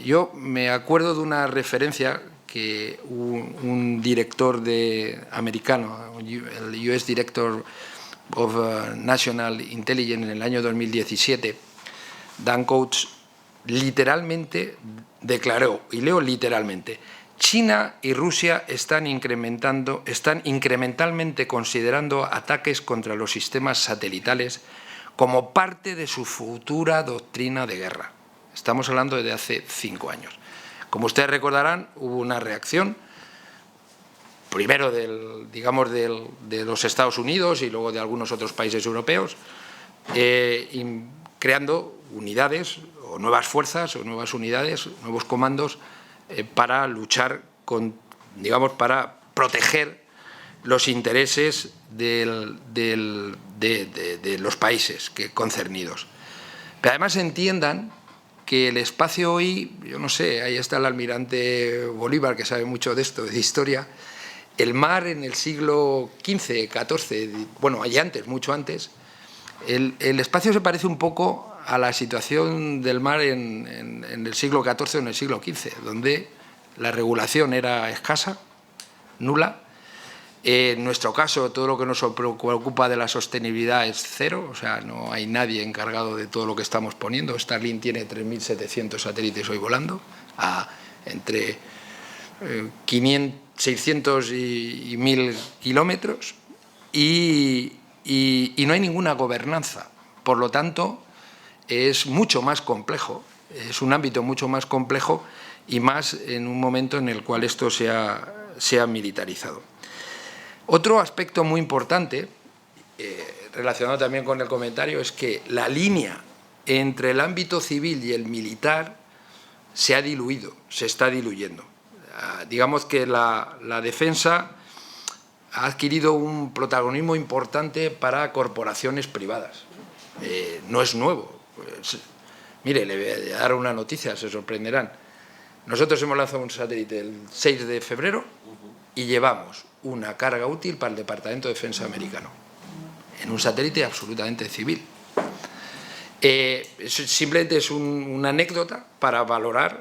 Yo me acuerdo de una referencia que un director americano, el US Director of National Intelligence en el año 2017, Dan Coats, literalmente declaró, y leo literalmente: China y Rusia están incrementalmente considerando ataques contra los sistemas satelitales como parte de su futura doctrina de guerra. Estamos hablando de hace 5 años. Como ustedes recordarán, hubo una reacción, primero de los Estados Unidos y luego de algunos otros países europeos, creando unidades o nuevas fuerzas o nuevas unidades, nuevos comandos para luchar para proteger los intereses de los países concernidos. Pero además entiendan que el espacio hoy, yo no sé, ahí está el almirante Bolívar, que sabe mucho de esto, de historia. El mar en el siglo XV, XIV, bueno, y antes, mucho antes, el espacio se parece un poco a la situación del mar en el siglo XIV o en el siglo XV, donde la regulación era escasa, nula, En nuestro caso, todo lo que nos preocupa de la sostenibilidad es cero, o sea, no hay nadie encargado de todo lo que estamos poniendo. Starlink tiene 3.700 satélites hoy volando, entre 600 y 1.000 kilómetros, y no hay ninguna gobernanza. Por lo tanto, es mucho más complejo, es un ámbito mucho más complejo y más en un momento en el cual esto se ha militarizado. Otro aspecto muy importante, relacionado también con el comentario, es que la línea entre el ámbito civil y el militar se ha diluido, se está diluyendo. Digamos que la defensa ha adquirido un protagonismo importante para corporaciones privadas. No es nuevo. Mire, le voy a dar una noticia, se sorprenderán. Nosotros hemos lanzado un satélite el 6 de febrero y llevamos una carga útil para el Departamento de Defensa americano, en un satélite absolutamente civil. Simplemente es una anécdota para valorar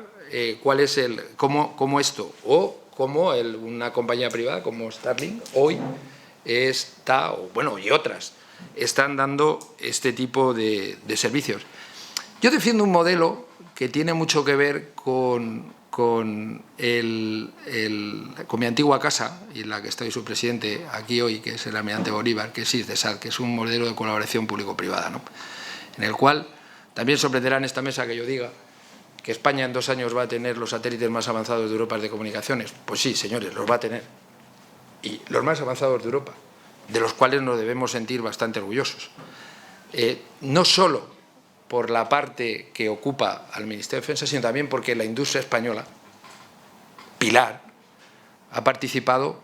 cuál es cómo esto, o cómo una compañía privada como Starlink hoy está, y otras, están dando este tipo de servicios. Yo defiendo un modelo que tiene mucho que ver con mi antigua casa, y en la que estoy su presidente aquí hoy, que es el almirante Bolívar, que es IRCESAT, que es un modelo de colaboración público-privada, ¿no? En el cual también sorprenderá en esta mesa que yo diga que España en 2 años va a tener los satélites más avanzados de Europa de comunicaciones. Pues sí, señores, los va a tener. Y los más avanzados de Europa, de los cuales nos debemos sentir bastante orgullosos. No solo por la parte que ocupa al Ministerio de Defensa, sino también porque la industria española, pilar, ha participado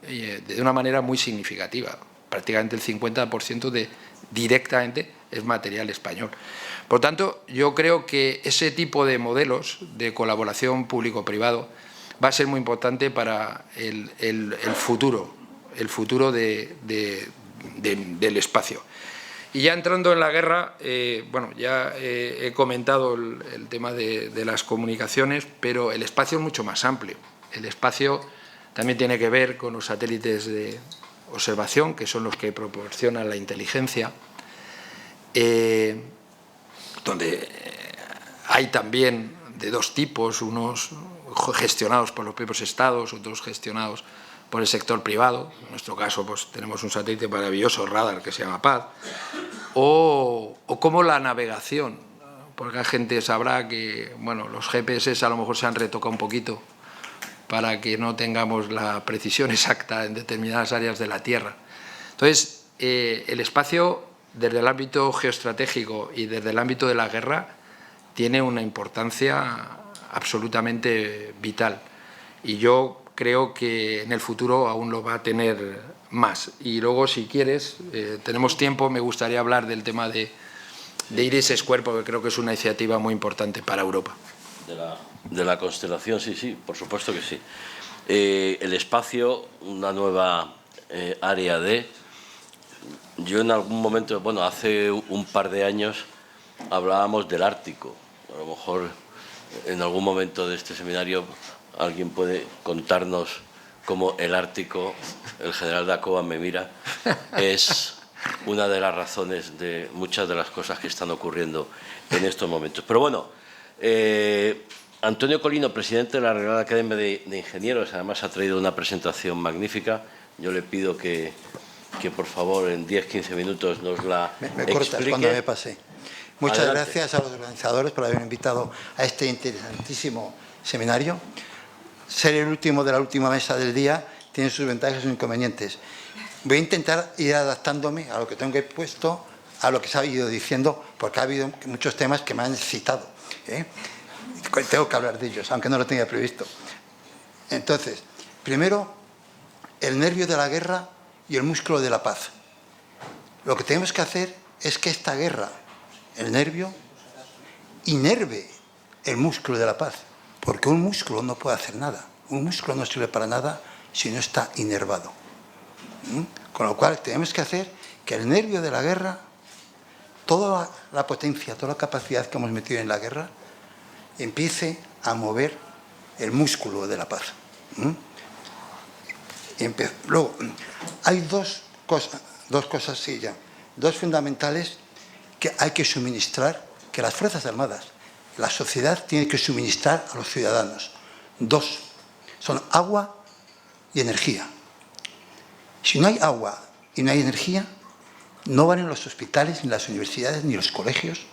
de una manera muy significativa. Prácticamente el 50% directamente es material español. Por tanto, yo creo que ese tipo de modelos de colaboración público-privado va a ser muy importante para el futuro del espacio. Y ya entrando en la guerra, ya he comentado el tema de las comunicaciones, pero el espacio es mucho más amplio. El espacio también tiene que ver con los satélites de observación, que son los que proporcionan la inteligencia, donde hay también de 2 tipos, unos gestionados por los propios estados, otros gestionados por el sector privado. En nuestro caso, pues tenemos un satélite maravilloso, radar, que se llama Paz, o como la navegación, porque la gente sabrá que los GPS a lo mejor se han retocado un poquito para que no tengamos la precisión exacta en determinadas áreas de la Tierra. Entonces, el espacio, desde el ámbito geoestratégico y desde el ámbito de la guerra, tiene una importancia absolutamente vital. Y yo creo que en el futuro aún lo va a tener más. Y luego, si quieres, tenemos tiempo, me gustaría hablar del tema de Iris Square, porque creo que es una iniciativa muy importante para Europa. De la constelación, sí, por supuesto que sí. El espacio, una nueva área Yo en algún momento, hace un par de años, hablábamos del Ártico. A lo mejor en algún momento de este seminario alguien puede contarnos cómo el Ártico, el general Dacova me mira, es una de las razones de muchas de las cosas que están ocurriendo en estos momentos. Pero bueno, Antonio Colino, presidente de la Real Academia de Ingenieros, además ha traído una presentación magnífica. Yo le pido que por favor en 10-15 minutos nos la me cortas explique. Cuando me pase. Muchas Adelante. gracias a los organizadores por haberme invitado a este interesantísimo seminario. Ser el último de la última mesa del día tiene sus ventajas y sus inconvenientes. Voy a intentar ir adaptándome a lo que tengo puesto, a lo que se ha ido diciendo, porque ha habido muchos temas que me han citado. Tengo que hablar de ellos, aunque no lo tenía previsto. Entonces, primero, el nervio de la guerra y el músculo de la paz. Lo que tenemos que hacer es que esta guerra, el nervio, inerve el músculo de la paz, porque un músculo no puede hacer nada. Un músculo no sirve para nada si no está inervado. Con lo cual tenemos que hacer que el nervio de la guerra, toda la potencia, toda la capacidad que hemos metido en la guerra, empiece a mover el músculo de la paz. Luego, hay dos cosas, sí, ya, dos fundamentales que hay que suministrar, que las Fuerzas Armadas, la sociedad tiene que suministrar a los ciudadanos. Dos, son agua y energía. Si no hay agua y no hay energía, no valen los hospitales, ni las universidades, ni los colegios,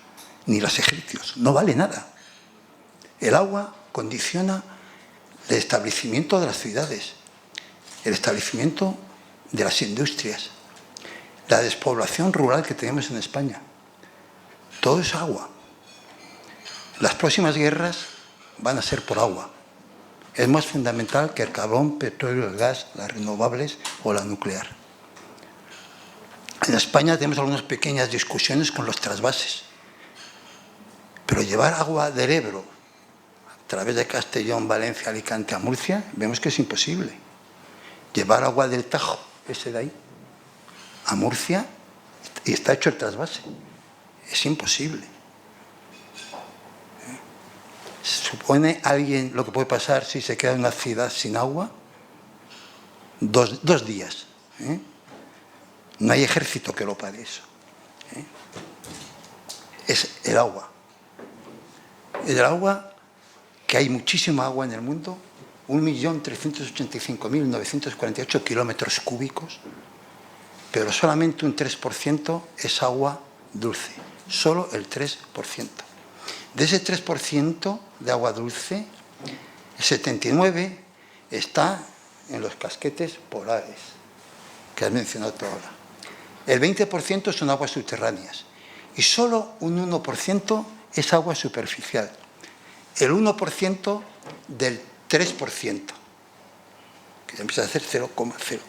ni los ejércitos. No vale nada. El agua condiciona el establecimiento de las ciudades, el establecimiento de las industrias, la despoblación rural que tenemos en España. Todo es agua. Las próximas guerras van a ser por agua. Es más fundamental que el carbón, petróleo, el gas, las renovables o la nuclear. En España tenemos algunas pequeñas discusiones con los trasvases, pero llevar agua del Ebro a través de Castellón, Valencia, Alicante a Murcia, vemos que es imposible. Llevar agua del Tajo, ese de ahí, a Murcia, y está hecho el trasvase. Es imposible. ¿Supone alguien lo que puede pasar si se queda en una ciudad sin agua? Dos días. No hay ejército que lo pare eso. Es el agua. El agua, que hay muchísima agua en el mundo, 1.385.948 kilómetros cúbicos, pero solamente un 3% es agua dulce. Solo el 3%. De ese 3% de agua dulce, el 79% está en los casquetes polares, que has mencionado tú ahora. El 20% son aguas subterráneas y solo un 1% es agua superficial. El 1% del 3%, que empieza a ser 0,03%.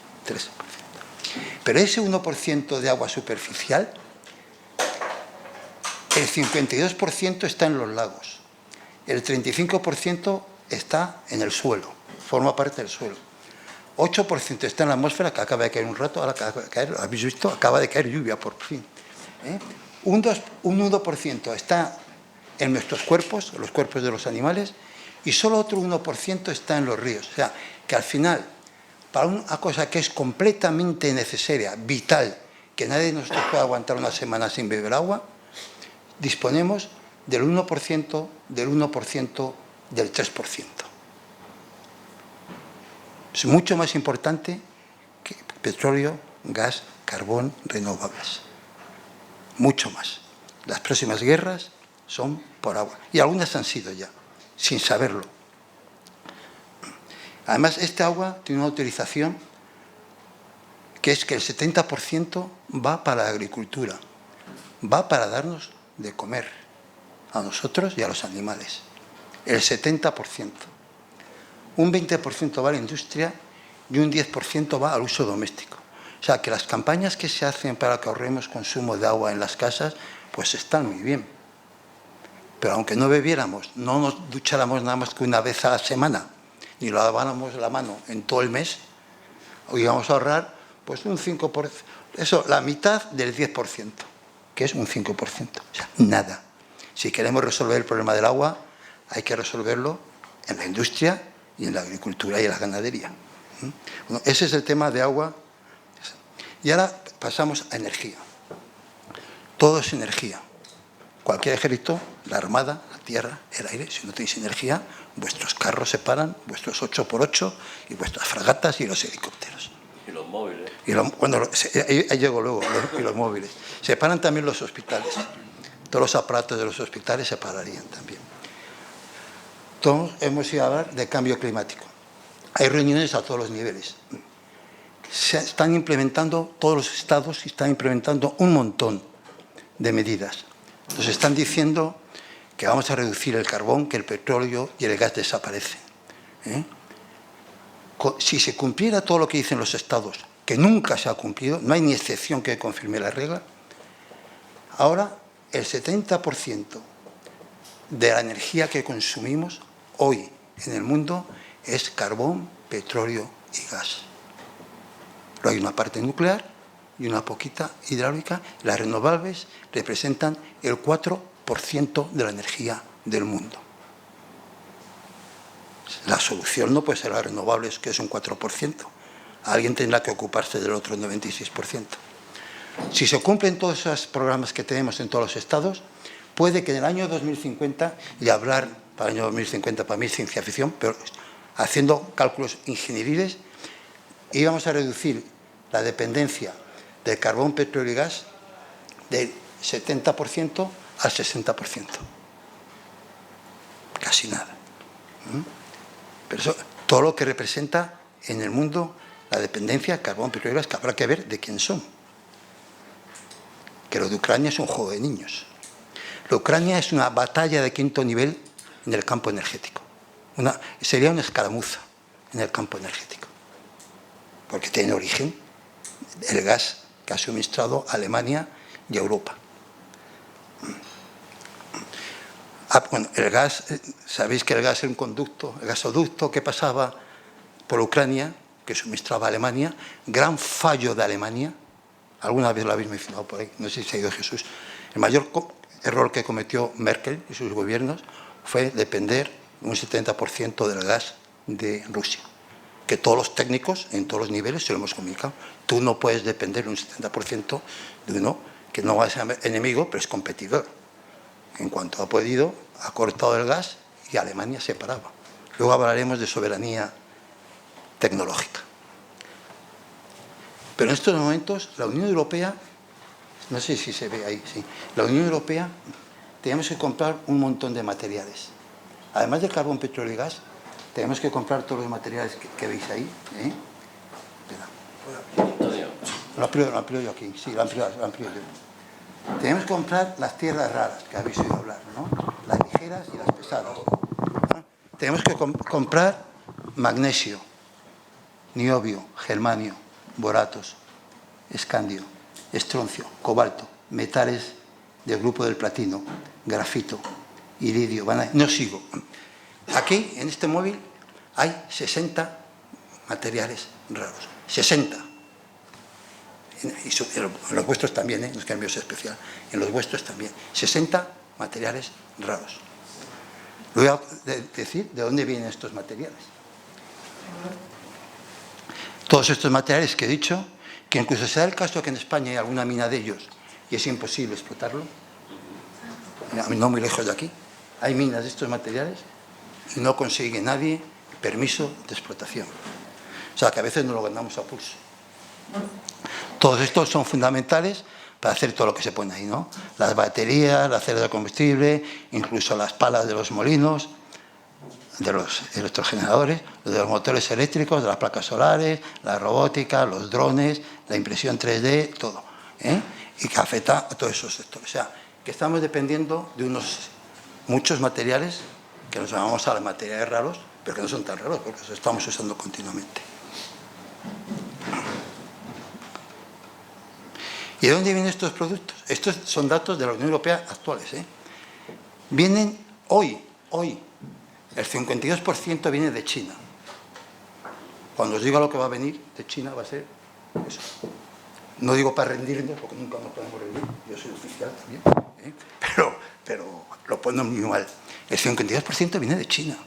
Pero ese 1% de agua superficial, el 52% está en los lagos, el 35% está en el suelo, forma parte del suelo. 8% está en la atmósfera, que acaba de caer un rato, ahora acaba de caer, ¿habéis visto? Acaba de caer lluvia, por fin. Un 1% está en nuestros cuerpos, los cuerpos de los animales, y solo otro 1% está en los ríos. O sea, que al final, para una cosa que es completamente necesaria, vital, que nadie de nosotros puede aguantar una semana sin beber agua, disponemos del 1%, del 1%, del 3%. Es mucho más importante que petróleo, gas, carbón, renovables. Mucho más. Las próximas guerras son por agua. Y algunas han sido ya, sin saberlo. Además, esta agua tiene una utilización que es que el 70% va para la agricultura. Va para darnos de comer a nosotros y a los animales. El 70%. Un 20% va a la industria y un 10% va al uso doméstico. O sea, que las campañas que se hacen para que ahorremos consumo de agua en las casas, pues están muy bien. Pero aunque no bebiéramos, no nos ducháramos nada más que una vez a la semana, ni laváramos la mano en todo el mes, hoy vamos a ahorrar pues un 5%. Eso, la mitad del 10%, que es un 5%. O sea, nada. Si queremos resolver el problema del agua, hay que resolverlo en la industria y en la agricultura y en la ganadería. Bueno, ese es el tema de agua. Y ahora pasamos a energía. Todo es energía. Cualquier ejército, la armada, la tierra, el aire, si no tenéis energía, vuestros carros se paran, vuestros 8x8 y vuestras fragatas y los helicópteros. Y los móviles. Ahí llego luego, y los móviles. Se paran también los hospitales. Todos los aparatos de los hospitales se pararían también. Todos hemos ido a hablar de cambio climático. Hay reuniones a todos los niveles. Se están implementando, todos los estados están implementando un montón de medidas. Nos están diciendo que vamos a reducir el carbón, que el petróleo y el gas desaparecen. Si se cumpliera todo lo que dicen los estados, que nunca se ha cumplido, no hay ni excepción que confirme la regla, ahora el 70% de la energía que consumimos hoy en el mundo es carbón, petróleo y gas. Pero hay una parte nuclear y una poquita hidráulica. Las renovables representan el 4% de la energía del mundo. La solución no puede ser las renovables, que es un 4%. alguien tendrá que ocuparse del otro 96%. Si se cumplen todos esos programas que tenemos en todos los estados, puede que en el año 2050, y hablar para el año 2050 para mí es ciencia ficción, pero haciendo cálculos ingenieriles, íbamos a reducir la dependencia del carbón, petróleo y gas del 70% al 60%. Casi nada. Pero eso, todo lo que representa en el mundo la dependencia, carbón, petróleo y gas, que habrá que ver de quién son. Que lo de Ucrania es un juego de niños. La Ucrania es una batalla de 5.º nivel en el campo energético. Sería una escaramuza en el campo energético. Porque tiene origen el gas que ha suministrado Alemania y Europa. Bueno, el gas, sabéis que el gas es un conducto, el gasoducto que pasaba por Ucrania, que suministraba a Alemania, gran fallo de Alemania, alguna vez lo habéis mencionado por ahí, no sé si se ha ido Jesús, el mayor error que cometió Merkel y sus gobiernos fue depender un 70% del gas de Rusia, que todos los técnicos en todos los niveles se lo hemos comunicado. Tú no puedes depender un 70% de uno que no va a ser enemigo, pero es competidor. En cuanto ha podido, ha cortado el gas y Alemania se paraba. Luego hablaremos de soberanía tecnológica. Pero en estos momentos la Unión Europea, no sé si se ve ahí, sí, la Unión Europea tenemos que comprar un montón de materiales. Además del carbón, petróleo y gas, tenemos que comprar todos los materiales que veis ahí. Lo amplío yo aquí, sí, lo amplío yo. Tenemos que comprar las tierras raras, que habéis oído hablar, ¿no? Las ligeras y las pesadas. ¿No? Tenemos que comprar magnesio, niobio, germanio, boratos, escandio, estroncio, cobalto, metales del grupo del platino, grafito, iridio, no sigo. Aquí, en este móvil, hay 60 materiales raros. 60. En los vuestros también, no es que el mío sea especial. En los vuestros también. 60 materiales raros. Voy a decir de dónde vienen estos materiales. Todos estos materiales que he dicho, que incluso se da el caso que en España hay alguna mina de ellos y es imposible explotarlo, no muy lejos de aquí, hay minas de estos materiales y no consigue nadie permiso de explotación. O sea, que a veces no lo ganamos a pulso. Todos estos son fundamentales para hacer todo lo que se pone ahí, ¿no? Las baterías, la celda de combustible, incluso las palas de los molinos, de los electrogeneradores, de los motores eléctricos, de las placas solares, la robótica, los drones, la impresión 3D, todo. Y que afecta a todos esos sectores. O sea, que estamos dependiendo de muchos materiales que nos llamamos a los materiales raros, pero que no son tan raros porque los estamos usando continuamente. ¿Y de dónde vienen estos productos? Estos son datos de la Unión Europea actuales. Vienen hoy, el 52% viene de China. Cuando os diga lo que va a venir de China va a ser eso. No digo para rendirnos, porque nunca nos podemos rendir, yo soy oficial también, pero lo ponen muy mal. El 52% viene de China.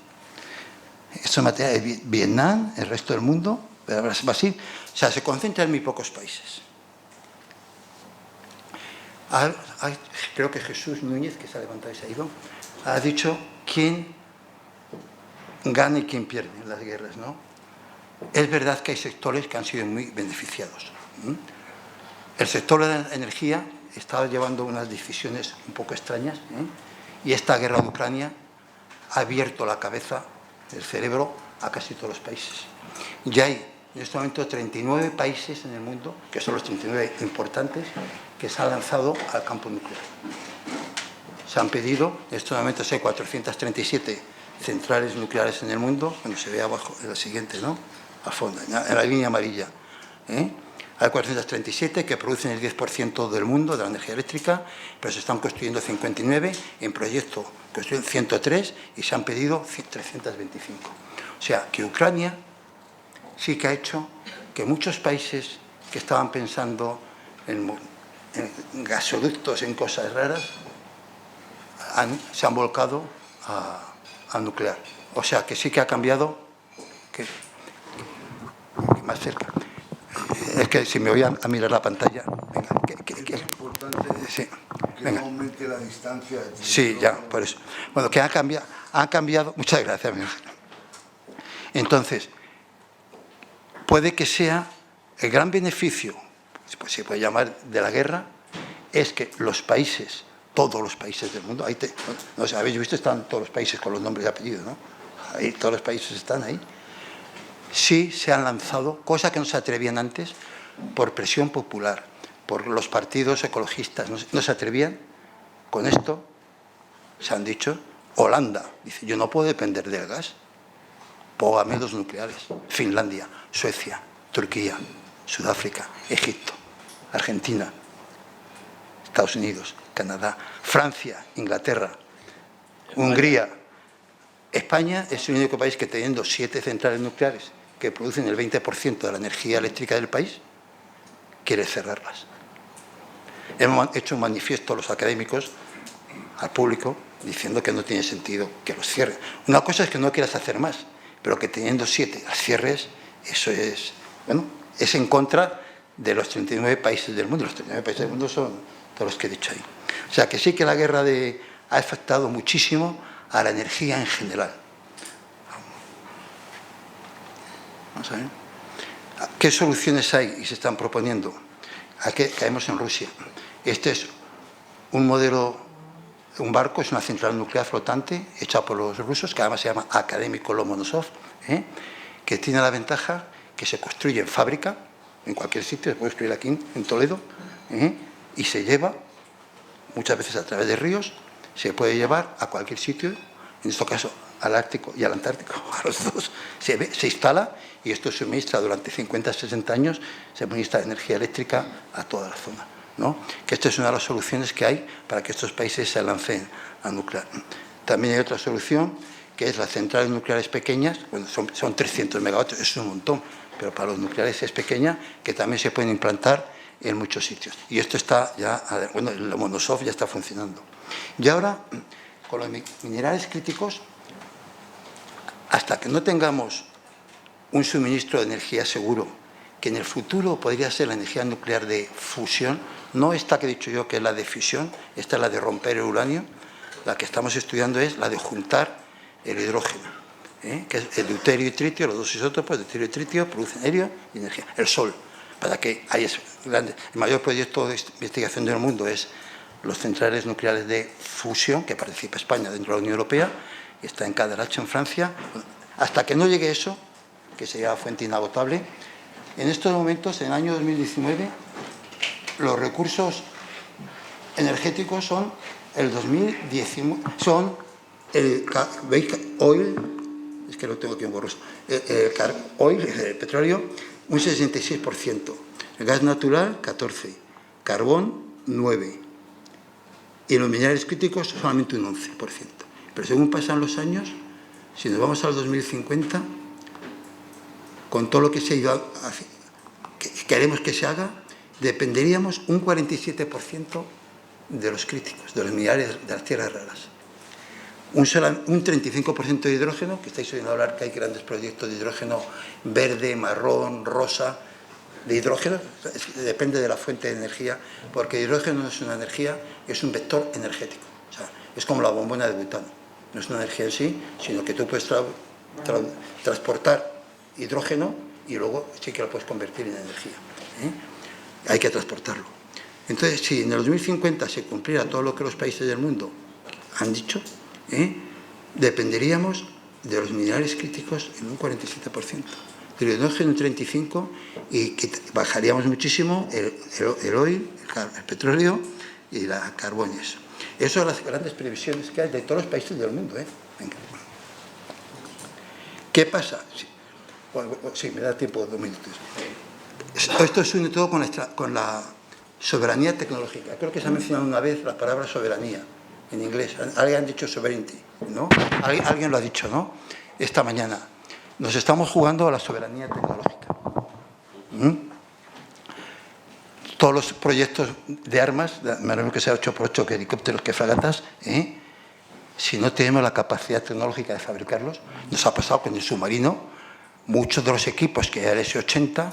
Esto es materia de Vietnam, el resto del mundo, Brasil, o sea, se concentra en muy pocos países. Creo que Jesús Núñez, que se ha levantado y se ha ido, ha dicho quién gana y quién pierde en las guerras, ¿no? Es verdad que hay sectores que han sido muy beneficiados. El sector de la energía estaba llevando unas decisiones un poco extrañas, y esta guerra de Ucrania ha abierto la cabeza, el cerebro, a casi todos los países. Ya hay en este momento 39 países en el mundo, que son los 39 importantes, que se han lanzado al campo nuclear. Se han pedido, en estos momentos hay 437 centrales nucleares en el mundo, cuando se ve abajo, en la siguiente, ¿no? A fondo, en la línea amarilla. Hay 437 que producen el 10% del mundo de la energía eléctrica, pero se están construyendo 59, en proyecto construyen 103 y se han pedido 325. O sea, que Ucrania sí que ha hecho que muchos países que estaban pensando en gasoductos, en cosas raras, se han volcado a nuclear. O sea, que sí que ha cambiado, que más cerca. Es que si me voy a mirar la pantalla... Venga, es importante sí, que venga. no aumente la distancia. Sí, ya, por eso. Bueno, que ha cambiado... Muchas gracias, Miguel. Entonces, puede que sea el gran beneficio, pues se puede llamar, de la guerra, es que los países, todos los países del mundo, no sé, habéis visto, están todos los países con los nombres y apellidos, ¿no? Ahí, todos los países están ahí. Sí se han lanzado, cosa que no se atrevían antes, por presión popular, por los partidos ecologistas, no se atrevían. Con esto se han dicho, Holanda dice, yo no puedo depender del gas, pongo medios nucleares. Finlandia, Suecia, Turquía, Sudáfrica, Egipto, Argentina, Estados Unidos, Canadá, Francia, Inglaterra, Hungría. España es el único país que, teniendo 7 centrales nucleares que producen el 20% de la energía eléctrica del país, quiere cerrarlas. Hemos hecho un manifiesto los académicos al público diciendo que no tiene sentido que los cierren. Una cosa es que no quieras hacer más, pero que teniendo 7 las cierres, eso es, bueno, es en contra de los 39 países del mundo. Los 39 países del mundo son todos los que he dicho ahí. O sea, que sí que la guerra ha afectado muchísimo a la energía en general. Vamos a ver. ¿Qué soluciones hay y se están proponiendo? Aquí caemos en Rusia. Este es un modelo, un barco, es una central nuclear flotante hecha por los rusos, que además se llama Akademik Lomonosov, que tiene la ventaja que se construye en fábrica, en cualquier sitio, se puede construir aquí en Toledo, y se lleva muchas veces a través de ríos, se puede llevar a cualquier sitio, en este caso al Ártico y al Antártico, a los dos, se instala y esto suministra durante 50, 60 años, se suministra energía eléctrica a toda la zona, ¿no? Que esta es una de las soluciones que hay para que estos países se lancen a nuclear. También hay otra solución, que es las centrales nucleares pequeñas, bueno, son 300 megavatios, es un montón, pero para los nucleares es pequeña, que también se pueden implantar en muchos sitios. Y esto está ya, bueno, el Lomonosov ya está funcionando. Y ahora, con los minerales críticos, hasta que no tengamos un suministro de energía seguro, que en el futuro podría ser la energía nuclear de fusión, no esta que he dicho yo, que es la de fisión, esta es la de romper el uranio, la que estamos estudiando es la de juntar el hidrógeno, que es el deuterio y tritio, los dos isótopos de deuterio y tritio producen helio y energía, el sol, para que haya grandes. El mayor proyecto de investigación del mundo es los centrales nucleares de fusión, que participa España dentro de la Unión Europea, y está en Cadarache, en Francia. Hasta que no llegue eso, que sería fuente inagotable, en estos momentos, en el año 2019, los recursos energéticos son el 2019, son el oil, es que lo tengo aquí en borroso, el petróleo, un 66%, el gas natural, 14%, carbón, 9%, y los minerales críticos solamente un 11%. Pero según pasan los años, si nos vamos al 2050, con todo lo que se ha ido que queremos que se haga, dependeríamos un 47% de los críticos, de los minerales de las tierras raras. Un 35% de hidrógeno, que estáis oyendo hablar que hay grandes proyectos de hidrógeno verde, marrón, rosa, de hidrógeno, depende de la fuente de energía, porque el hidrógeno no es una energía, es un vector energético. O sea, es como la bombona de butano. No es una energía en sí, sino que tú puedes transportar hidrógeno y luego sí que lo puedes convertir en energía. Hay que transportarlo. Entonces, si en el 2050 se cumpliera todo lo que los países del mundo han dicho, dependeríamos de los minerales críticos en un 47%, del hidrógeno un 35%, y que bajaríamos muchísimo el oil, el petróleo y la carbón y eso. Esas son las grandes previsiones que hay de todos los países del mundo. Venga. ¿Qué pasa? Sí, me da tiempo 2 minutos. Esto se une todo con la soberanía tecnológica. Creo que se ha mencionado una vez la palabra soberanía en inglés. Alguien ha dicho sovereignty, ¿no? Alguien lo ha dicho, ¿no? Esta mañana. Nos estamos jugando a la soberanía tecnológica. Todos los proyectos de armas, menos que sea 8x8, que helicópteros, que fragatas, si no tenemos la capacidad tecnológica de fabricarlos, nos ha pasado con el submarino, muchos de los equipos que hay el S-80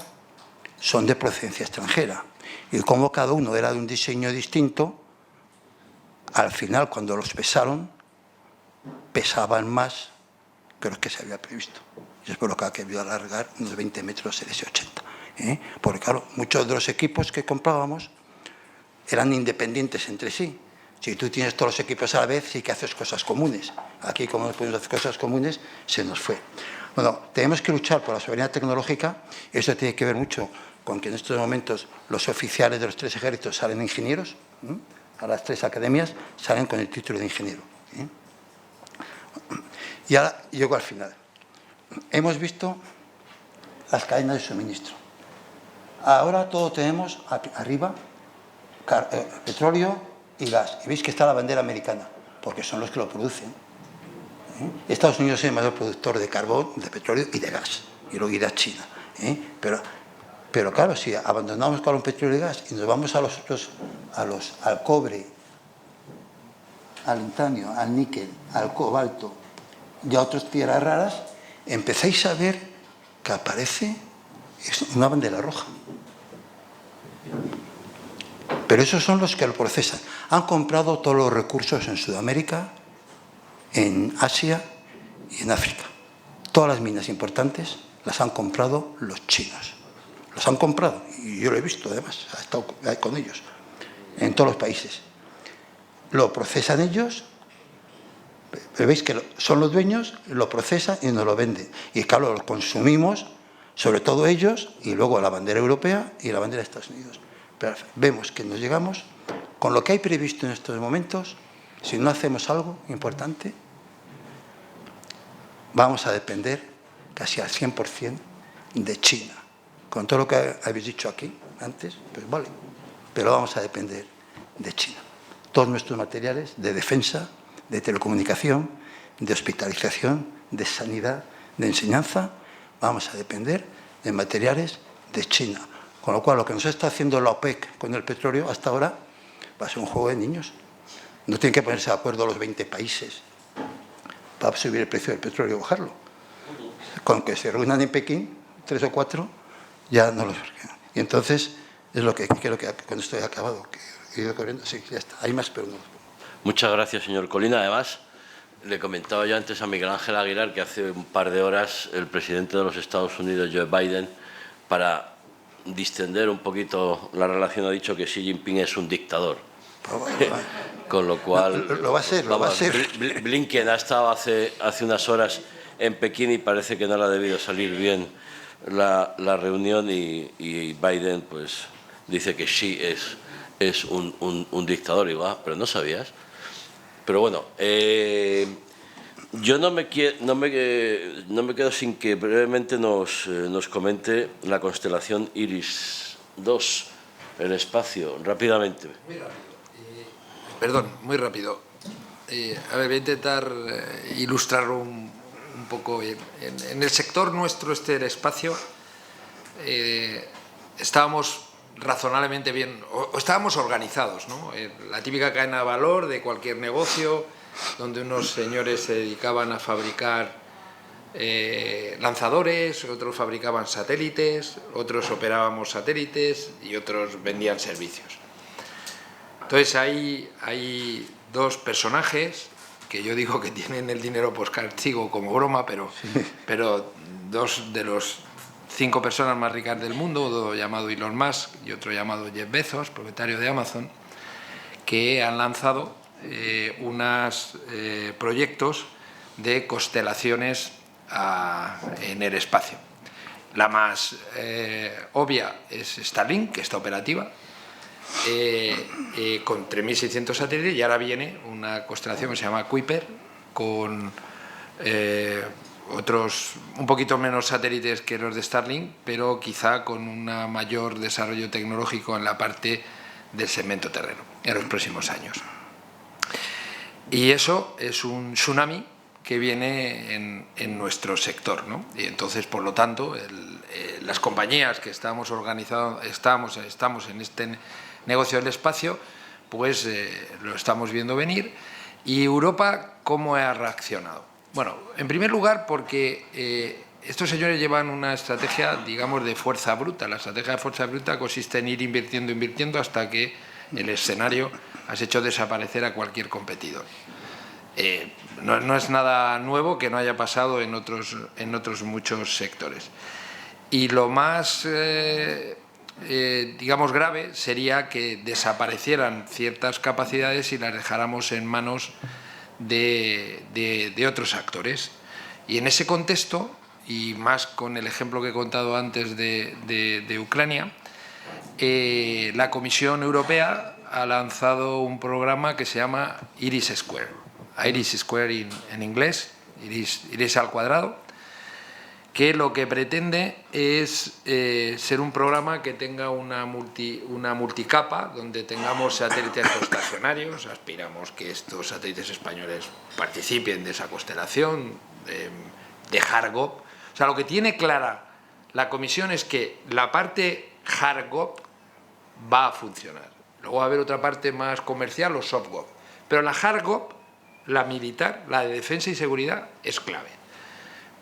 son de procedencia extranjera. Y como cada uno era de un diseño distinto, al final, cuando los pesaron, pesaban más que los que se había previsto. Y es por lo que ha querido alargar unos 20 metros el S80. Porque, claro, muchos de los equipos que comprábamos eran independientes entre sí. Si tú tienes todos los equipos a la vez, sí que haces cosas comunes. Aquí, como no podemos hacer cosas comunes, se nos fue. Bueno, tenemos que luchar por la soberanía tecnológica. Eso tiene que ver mucho con que en estos momentos los oficiales de los 3 ejércitos salen ingenieros. A las 3 academias salen con el título de ingeniero. Y ahora llego al final. Hemos visto las cadenas de suministro. Ahora todo tenemos arriba petróleo y gas. Y veis que está la bandera americana, porque son los que lo producen. Estados Unidos es el mayor productor de carbón, de petróleo y de gas. Y luego irá China. Pero claro, si abandonamos carbón, petróleo y gas y nos vamos a los otros, al cobre, al titanio, al níquel, al cobalto y a otras tierras raras, empezáis a ver que aparece una bandera roja. Pero esos son los que lo procesan. Han comprado todos los recursos en Sudamérica, en Asia y en África. Todas las minas importantes las han comprado los chinos. Los han comprado, y yo lo he visto además, he estado con ellos, en todos los países. Lo procesan ellos, pero veis que son los dueños, lo procesan y nos lo venden. Y claro, lo consumimos, sobre todo ellos, y luego la bandera europea y la bandera de Estados Unidos. Pero vemos que nos llegamos, con lo que hay previsto en estos momentos, si no hacemos algo importante, vamos a depender casi al 100% de China. Con todo lo que habéis dicho aquí antes, pues vale, pero vamos a depender de China. Todos nuestros materiales de defensa, de telecomunicación, de hospitalización, de sanidad, de enseñanza, vamos a depender de materiales de China. Con lo cual, lo que nos está haciendo la OPEC con el petróleo hasta ahora va a ser un juego de niños. No tienen que ponerse de acuerdo los 20 países para subir el precio del petróleo y bajarlo. Con que se reúnan en Pekín, 3 o 4, ya no lo sé. Y entonces, es lo que creo que cuando estoy acabado, que he ido corriendo, sí, ya está. Hay más, pero no. Muchas gracias, señor Colina. Además, le comentaba yo antes a Miguel Ángel Aguilar que hace un par de horas el presidente de los Estados Unidos, Joe Biden, para distender un poquito la relación, ha dicho que Xi Jinping es un dictador. Con lo cual... Lo va a ser, lo va a ser. Blinken ha estado hace unas horas en Pekín y parece que no le ha debido salir bien la reunión y Biden pues dice que Xi es un dictador igual, pero no sabías. Pero bueno, yo no me quedo sin que brevemente nos comente la constelación Iris 2, el espacio, rápidamente. Muy rápido. Perdón, muy rápido. A ver, voy a intentar ilustrarlo un poco. En el sector nuestro, del espacio, estábamos razonablemente bien, o estábamos organizados, ¿no? La típica cadena de valor de cualquier negocio, donde unos señores se dedicaban a fabricar lanzadores, otros fabricaban satélites, otros operábamos satélites y otros vendían servicios. Entonces hay 2 personajes que yo digo que tienen el dinero por castigo como broma, pero 2 de los 5 personas más ricas del mundo, uno llamado Elon Musk y otro llamado Jeff Bezos, propietario de Amazon, que han lanzado unos proyectos de constelaciones en el espacio. La más obvia es Starlink, que está operativa, con 3.600 satélites, y ahora viene una constelación que se llama Kuiper, con otros un poquito menos satélites que los de Starlink, pero quizá con un mayor desarrollo tecnológico en la parte del segmento terreno en los próximos años. Y eso es un tsunami que viene en nuestro sector, ¿no? Y entonces, por lo tanto, las compañías que estamos en este negocio del espacio, pues lo estamos viendo venir. ¿Y Europa cómo ha reaccionado? Bueno, en primer lugar porque estos señores llevan una estrategia, digamos, de fuerza bruta. La estrategia de fuerza bruta consiste en ir invirtiendo hasta que el escenario has hecho desaparecer a cualquier competidor. No es nada nuevo que no haya pasado en otros muchos sectores. Y lo más, digamos, grave sería que desaparecieran ciertas capacidades y las dejáramos en manos de otros actores. Y en ese contexto, y más con el ejemplo que he contado antes de Ucrania, la Comisión Europea ha lanzado un programa que se llama Iris Square. Iris Square en inglés, Iris al cuadrado, que lo que pretende es ser un programa que tenga una multicapa, donde tengamos satélites geoestacionarios. Aspiramos que estos satélites españoles participen de esa constelación, de HARGOP. O sea, lo que tiene clara la Comisión es que la parte HARGOP va a funcionar. Luego va a haber otra parte más comercial o SOFGOP. Pero la HARGOP, la militar, la de defensa y seguridad, es clave.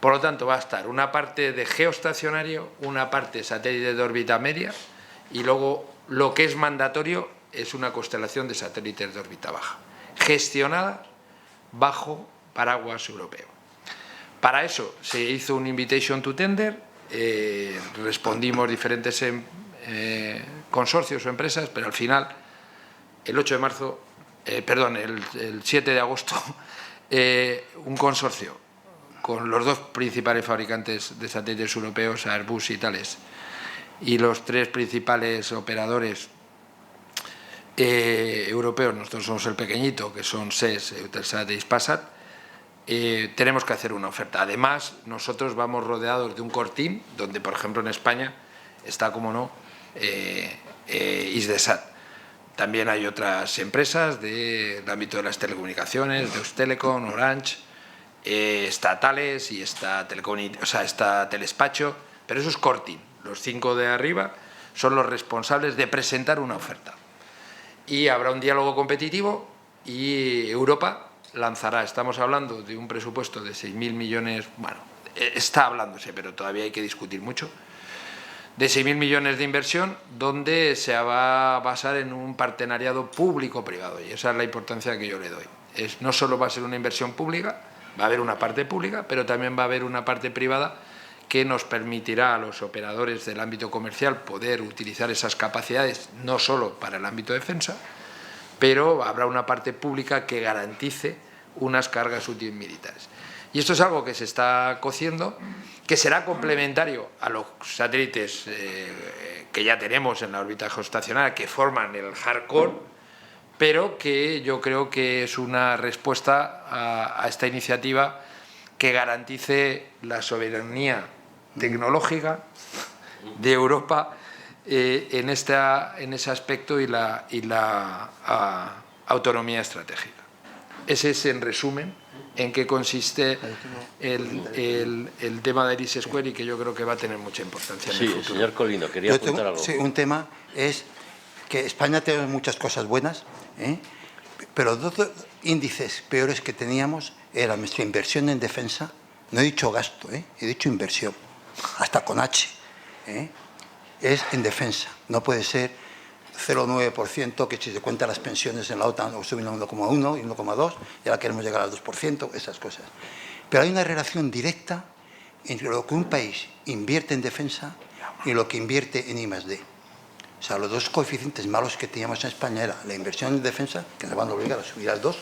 Por lo tanto, va a estar una parte de geoestacionario, una parte de satélite de órbita media y luego lo que es mandatorio es una constelación de satélites de órbita baja, gestionada bajo paraguas europeo. Para eso se hizo un invitation to tender, respondimos diferentes consorcios o empresas, pero al final, el 7 de agosto, un consorcio con los dos principales fabricantes de satélites europeos, Airbus y Thales, y los tres principales operadores europeos, nosotros somos el pequeñito, que son SES, Eutelsat y Hispasat, tenemos que hacer una oferta. Además, nosotros vamos rodeados de un core team, donde, por ejemplo, en España está, como no, Isdesat. También hay otras empresas del ámbito de las telecomunicaciones, Deutsche Telekom, Orange, estatales y está Telespacho, pero eso es core team. Los 5 de arriba son los responsables de presentar una oferta. Y habrá un diálogo competitivo y Europa lanzará, estamos hablando de un presupuesto de 6.000 millones, bueno, está hablándose, pero todavía hay que discutir mucho, de 6.000 millones de inversión, donde se va a basar en un partenariado público-privado, y esa es la importancia que yo le doy. No solo va a ser una inversión pública, va a haber una parte pública, pero también va a haber una parte privada que nos permitirá a los operadores del ámbito comercial poder utilizar esas capacidades, no solo para el ámbito de defensa, pero habrá una parte pública que garantice unas cargas útiles militares. Y esto es algo que se está cociendo, que será complementario a los satélites que ya tenemos en la órbita geoestacionaria, que forman el hardcore, pero que yo creo que es una respuesta a esta iniciativa que garantice la soberanía tecnológica de Europa en ese aspecto y la autonomía estratégica. Ese es, en resumen, en qué consiste el tema de Iris Square y que yo creo que va a tener mucha importancia en el futuro. Señor Colino, quería apuntar algo. Sí, un tema es que España tiene muchas cosas buenas, pero dos índices peores que teníamos era nuestra inversión en defensa. No he dicho gasto, he dicho inversión, hasta con H. Es en defensa. No puede ser 0,9%, que si se cuentan las pensiones en la OTAN suben a 1,1 y 1,2, y ahora queremos llegar al 2%, esas cosas. Pero hay una relación directa entre lo que un país invierte en defensa y lo que invierte en I+D. O sea, los dos coeficientes malos que teníamos en España era la inversión en defensa, que nos van a obligar a subir al 2,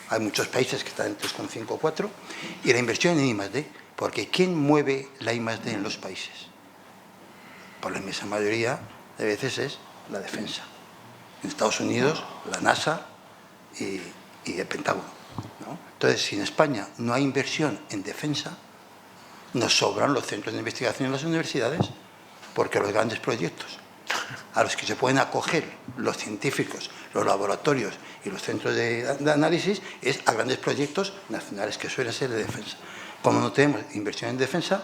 hay muchos países que están en 3,5 o 4, y la inversión en I+D, porque ¿quién mueve la I+D en los países? Por la inmensa mayoría de veces es la defensa. En Estados Unidos, la NASA y el Pentágono, ¿no? Entonces, si en España no hay inversión en defensa, nos sobran los centros de investigación en las universidades, porque los grandes proyectos a los que se pueden acoger los científicos, los laboratorios y los centros de análisis es a grandes proyectos nacionales que suelen ser de defensa. Como no tenemos inversión en defensa,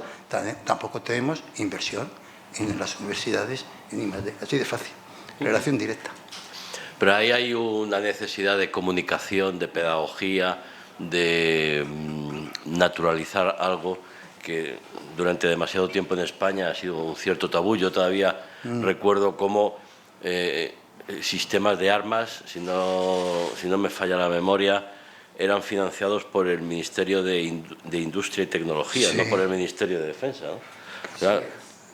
tampoco tenemos inversión en las universidades en I+D. Así de fácil, relación directa. Pero ahí hay una necesidad de comunicación, de pedagogía, de naturalizar algo que durante demasiado tiempo en España ha sido un cierto tabú. Yo todavía recuerdo cómo sistemas de armas, si no me falla la memoria, eran financiados por el Ministerio de Industria y Tecnología, Sí. no por el Ministerio de Defensa, ¿no? O sea,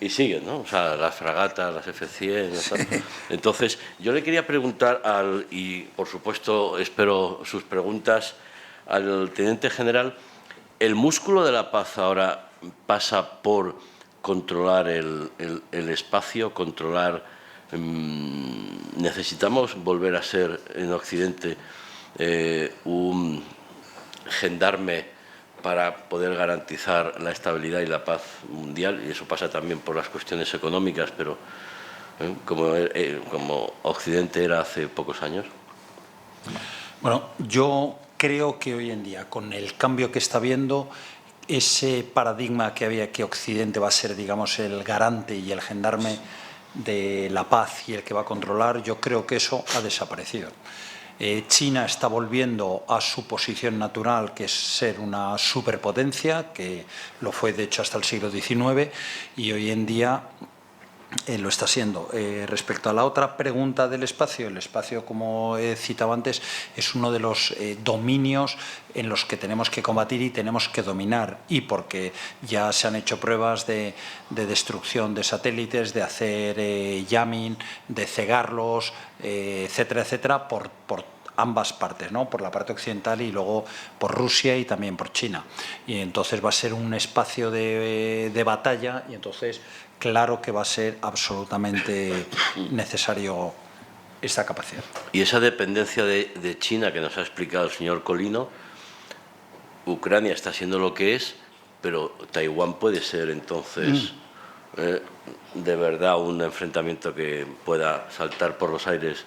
y siguen, ¿no? O sea, las fragatas, las F-100... Sí. Entonces, yo le quería preguntar y por supuesto espero sus preguntas, al Teniente General. ¿El músculo de la paz ahora pasa por controlar el espacio, controlar... necesitamos volver a ser en Occidente un gendarme para poder garantizar la estabilidad y la paz mundial? Y eso pasa también por las cuestiones económicas, pero como Occidente era hace pocos años. Bueno, yo creo que hoy en día, con el cambio que está habiendo, ese paradigma que había que Occidente va a ser, digamos, el garante y el gendarme de la paz y el que va a controlar, yo creo que eso ha desaparecido. China está volviendo a su posición natural, que es ser una superpotencia, que lo fue de hecho hasta el siglo XIX, y hoy en día lo está siendo. Respecto a la otra pregunta del espacio, el espacio, como he citado antes, es uno de los dominios en los que tenemos que combatir y tenemos que dominar, y porque ya se han hecho pruebas de destrucción de satélites, de hacer jamming, de cegarlos, etcétera, etcétera, por ambas partes, ¿no? Por la parte occidental y luego por Rusia y también por China. Y entonces va a ser un espacio de batalla, y entonces claro que va a ser absolutamente necesario esta capacidad. Y esa dependencia de China que nos ha explicado el señor Colino, Ucrania está siendo lo que es, pero Taiwán puede ser entonces de verdad un enfrentamiento que pueda saltar por los aires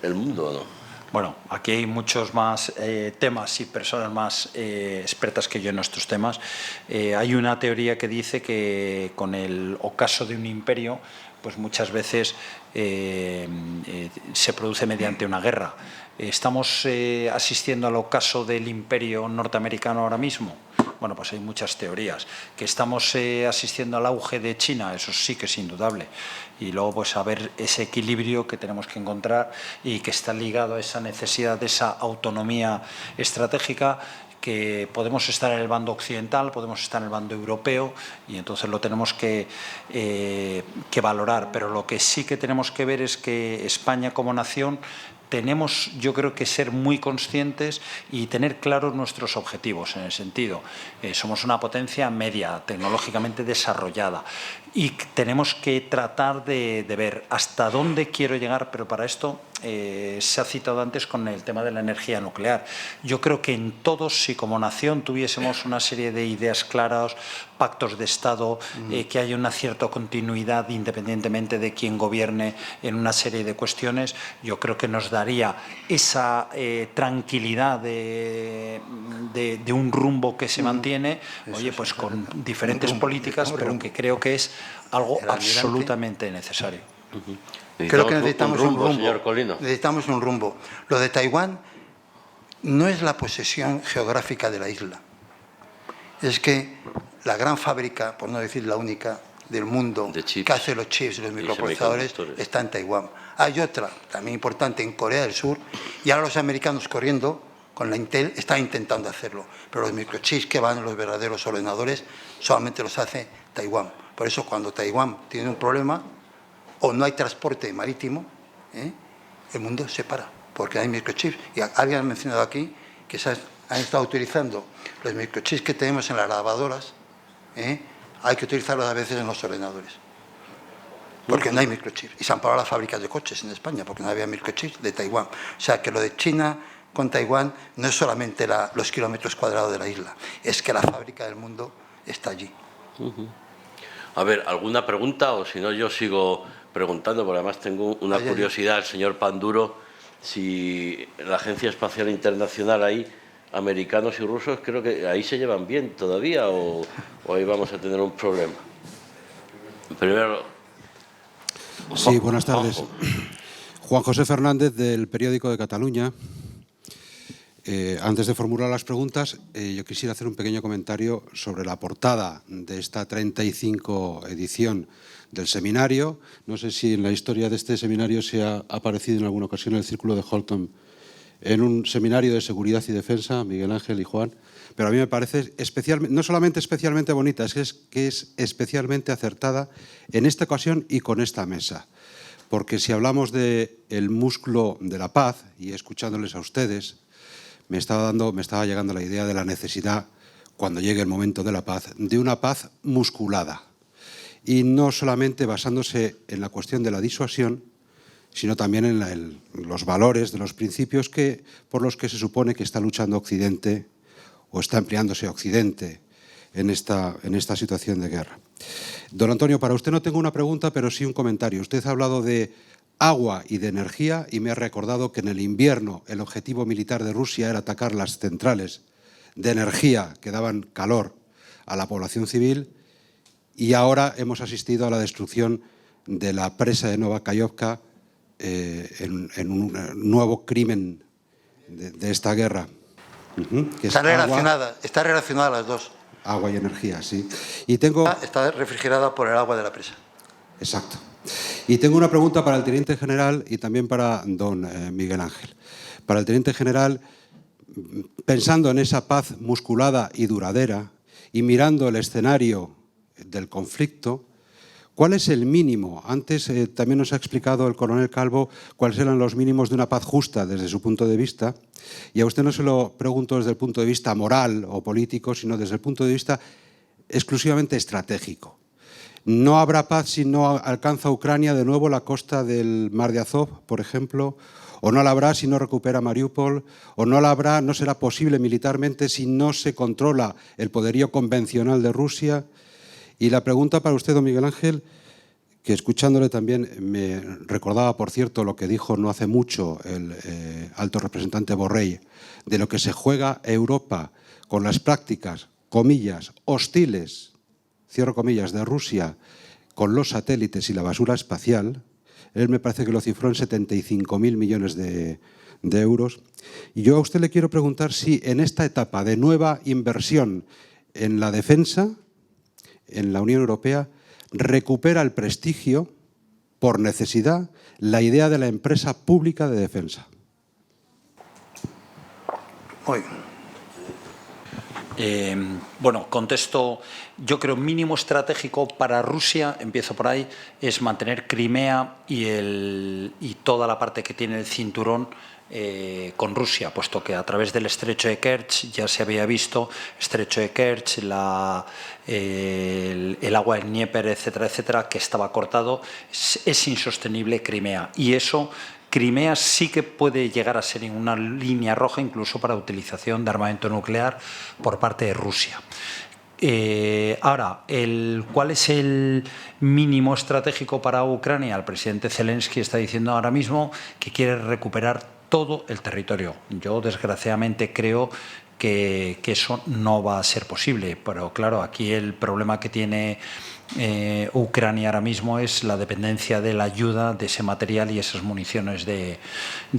el mundo, ¿o no? Bueno, aquí hay muchos más temas y personas más expertas que yo en estos temas. Hay una teoría que dice que con el ocaso de un imperio, pues muchas veces se produce mediante una guerra. ¿Estamos asistiendo al ocaso del imperio norteamericano ahora mismo? Bueno, pues hay muchas teorías. ¿Que estamos asistiendo al auge de China? Eso sí que es indudable. Y luego, pues, a ver ese equilibrio que tenemos que encontrar y que está ligado a esa necesidad de esa autonomía estratégica, que podemos estar en el bando occidental, podemos estar en el bando europeo, y entonces lo tenemos que valorar. Pero lo que sí que tenemos que ver es que España como nación tenemos, yo creo, que ser muy conscientes y tener claros nuestros objetivos, en el sentido, somos una potencia media, tecnológicamente desarrollada, y tenemos que tratar de ver hasta dónde quiero llegar, pero para esto se ha citado antes con el tema de la energía nuclear. Yo creo que en todos, si como nación tuviésemos una serie de ideas claras, pactos de Estado, que haya una cierta continuidad independientemente de quién gobierne en una serie de cuestiones, yo creo que nos daría esa tranquilidad de un rumbo que se mantiene, oye, pues con diferentes políticas, pero que creo que es algo absolutamente necesario. Creo que necesitamos un rumbo, señor Colino. necesitamos un rumbo. Lo de Taiwán no es la posesión geográfica de la isla. Es que la gran fábrica, por no decir la única, del mundo que hace los chips y los microprocesadores está en Taiwán. Hay otra, también importante, en Corea del Sur, y ahora los americanos, corriendo con la Intel, están intentando hacerlo. Pero los microchips que van en los verdaderos ordenadores solamente los hace Taiwán. Por eso, cuando Taiwán tiene un problema o no hay transporte marítimo, el mundo se para, porque hay microchips. Y alguien ha mencionado aquí que han estado utilizando los microchips que tenemos en las lavadoras, hay que utilizarlos a veces en los ordenadores, porque no hay microchips. Y se han parado las fábricas de coches en España, porque no había microchips de Taiwán. O sea, que lo de China con Taiwán no es solamente los kilómetros cuadrados de la isla, es que la fábrica del mundo está allí. A ver, ¿alguna pregunta? O si no, yo sigo preguntando, porque además tengo una curiosidad, el señor Panduro, si la Agencia Espacial Internacional ahí, americanos y rusos, creo que ahí se llevan bien todavía, o ahí vamos a tener un problema. Primero... Sí, buenas tardes. Juan José Fernández, del Periódico de Cataluña. Antes de formular las preguntas, yo quisiera hacer un pequeño comentario sobre la portada de esta 35 edición del seminario. No sé si en la historia de este seminario se ha aparecido en alguna ocasión el Círculo de Holton en un seminario de seguridad y defensa, Miguel Ángel y Juan, pero a mí me parece no solamente especialmente bonita, es que es especialmente acertada en esta ocasión y con esta mesa. Porque si hablamos del músculo de la paz, y escuchándoles a ustedes, me estaba llegando la idea de la necesidad, cuando llegue el momento de la paz, de una paz musculada. Y no solamente basándose en la cuestión de la disuasión, sino también en los valores de los principios por los que se supone que está luchando Occidente o está empleándose Occidente en esta situación de guerra. Don Antonio, para usted no tengo una pregunta, pero sí un comentario. Usted ha hablado de agua y de energía y me ha recordado que en el invierno el objetivo militar de Rusia era atacar las centrales de energía que daban calor a la población civil y ahora hemos asistido a la destrucción de la presa de Novakayovka en un nuevo crimen de esta guerra. Que está relacionada las dos. Agua y energía, sí. Está refrigerada por el agua de la presa. Exacto. Y tengo una pregunta para el Teniente General y también para don Miguel Ángel. Para el Teniente General, pensando en esa paz musculada y duradera y mirando el escenario del conflicto, ¿cuál es el mínimo? Antes también nos ha explicado el coronel Calvo cuáles eran los mínimos de una paz justa desde su punto de vista. Y a usted no se lo pregunto desde el punto de vista moral o político, sino desde el punto de vista exclusivamente estratégico. No habrá paz si no alcanza Ucrania de nuevo la costa del Mar de Azov, por ejemplo, o no la habrá si no recupera Mariupol, o no será posible militarmente si no se controla el poderío convencional de Rusia. Y la pregunta para usted, don Miguel Ángel, que escuchándole también me recordaba, por cierto, lo que dijo no hace mucho el alto representante Borrell, de lo que se juega Europa con las prácticas, comillas, hostiles, cierro comillas, de Rusia con los satélites y la basura espacial. Él me parece que lo cifró en 75.000 millones de euros. Y yo a usted le quiero preguntar si en esta etapa de nueva inversión en la defensa, en la Unión Europea, recupera el prestigio, por necesidad, la idea de la empresa pública de defensa. Bueno, contesto, yo creo mínimo estratégico para Rusia, empiezo por ahí, es mantener Crimea y toda la parte que tiene el cinturón con Rusia, puesto que a través del estrecho de Kerch ya se había visto, estrecho de Kerch, el agua del Dnieper, etcétera, etcétera, que estaba cortado, es insostenible Crimea. Y eso, Crimea sí que puede llegar a ser en una línea roja incluso para utilización de armamento nuclear por parte de Rusia. Ahora, ¿cuál es el mínimo estratégico para Ucrania? El presidente Zelensky está diciendo ahora mismo que quiere recuperar todo el territorio. Yo, desgraciadamente, creo que eso no va a ser posible. Pero, claro, aquí el problema que tiene Ucrania ahora mismo es la dependencia de la ayuda de ese material y esas municiones de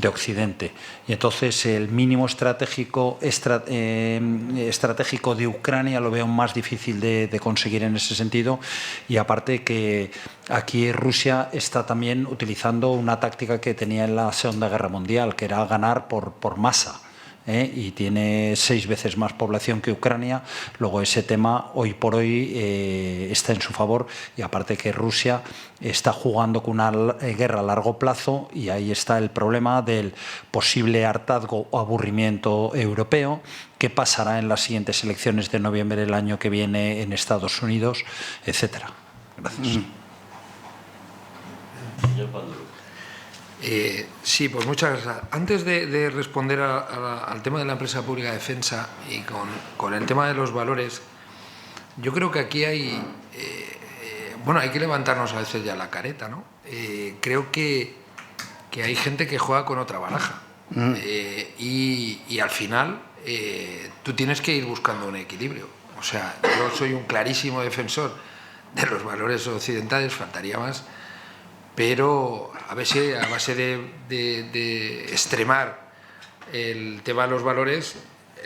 Occidente. Y entonces el mínimo estratégico de Ucrania lo veo más difícil de conseguir en ese sentido. Y aparte que aquí Rusia está también utilizando una táctica que tenía en la Segunda Guerra Mundial, que era ganar por masa. Y tiene 6 veces más población que Ucrania. Luego ese tema hoy por hoy está en su favor, y aparte que Rusia está jugando con una guerra a largo plazo, y ahí está el problema del posible hartazgo o aburrimiento europeo. ¿Qué pasará en las siguientes elecciones de noviembre del año que viene en Estados Unidos, etcétera? Gracias. Sí, pues muchas gracias. Antes de responder al tema de la empresa pública de defensa y con el tema de los valores, yo creo que aquí hay que levantarnos a veces ya la careta, ¿no? Creo que hay gente que juega con otra baraja y al final tú tienes que ir buscando un equilibrio. O sea, yo soy un clarísimo defensor de los valores occidentales, faltaría más. Pero a veces, a base de extremar el tema de los valores,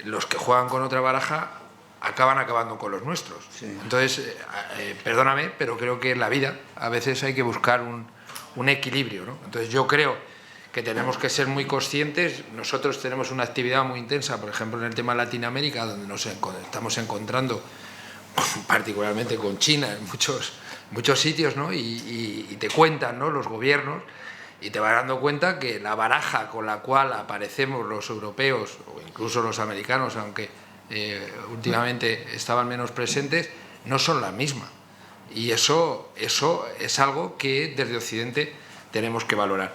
los que juegan con otra baraja acaban acabando con los nuestros. Sí. Entonces, perdóname, pero creo que en la vida a veces hay que buscar un equilibrio, ¿no? Entonces yo creo que tenemos que ser muy conscientes. Nosotros tenemos una actividad muy intensa, por ejemplo, en el tema de Latinoamérica, donde nos estamos encontrando particularmente con China en muchos sitios, ¿no? Y te cuentan, ¿no?, los gobiernos, y te vas dando cuenta que la baraja con la cual aparecemos los europeos o incluso los americanos, aunque últimamente estaban menos presentes, no son la misma. Y eso es algo que desde Occidente tenemos que valorar.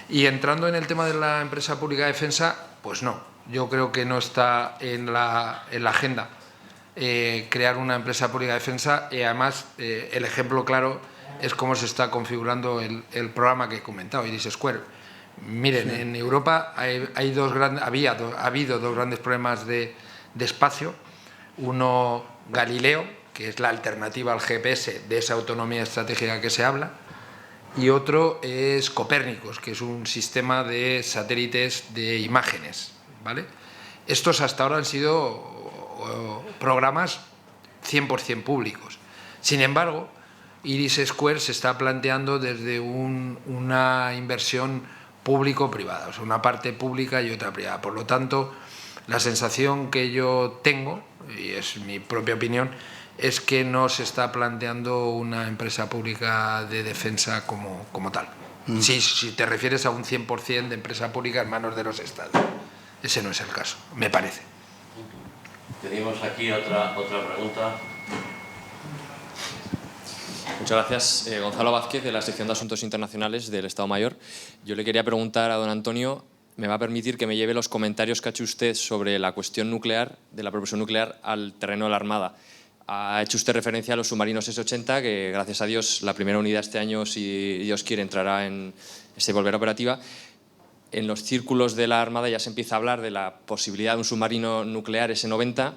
Y entrando en el tema de la empresa pública de defensa, pues no, yo creo que no está en la agenda crear una empresa pública de defensa, y además el ejemplo claro es cómo se está configurando el programa que he comentado, Iris Square. Miren, sí, en Europa ha habido dos grandes problemas de espacio. Uno, Galileo, que es la alternativa al GPS de esa autonomía estratégica que se habla, y otro es Copérnicus, que es un sistema de satélites de imágenes, ¿vale? Estos hasta ahora han sido programas 100% públicos. Sin embargo, Iris Square se está planteando desde una inversión público-privada, o sea, una parte pública y otra privada. Por lo tanto, la sensación que yo tengo, y es mi propia opinión, es que no se está planteando una empresa pública de defensa como tal. Si te refieres a un 100% de empresa pública en manos de los Estados. Ese no es el caso, me parece. Tenemos aquí otra pregunta. Muchas gracias. Gonzalo Vázquez, de la sección de Asuntos Internacionales del Estado Mayor. Yo le quería preguntar a don Antonio, me va a permitir que me lleve los comentarios que ha hecho usted sobre la cuestión nuclear, de la propulsión nuclear, al terreno de la Armada. Ha hecho usted referencia a los submarinos S-80, que gracias a Dios la primera unidad este año, si Dios quiere, se volverá operativa. En los círculos de la Armada ya se empieza a hablar de la posibilidad de un submarino nuclear S-90.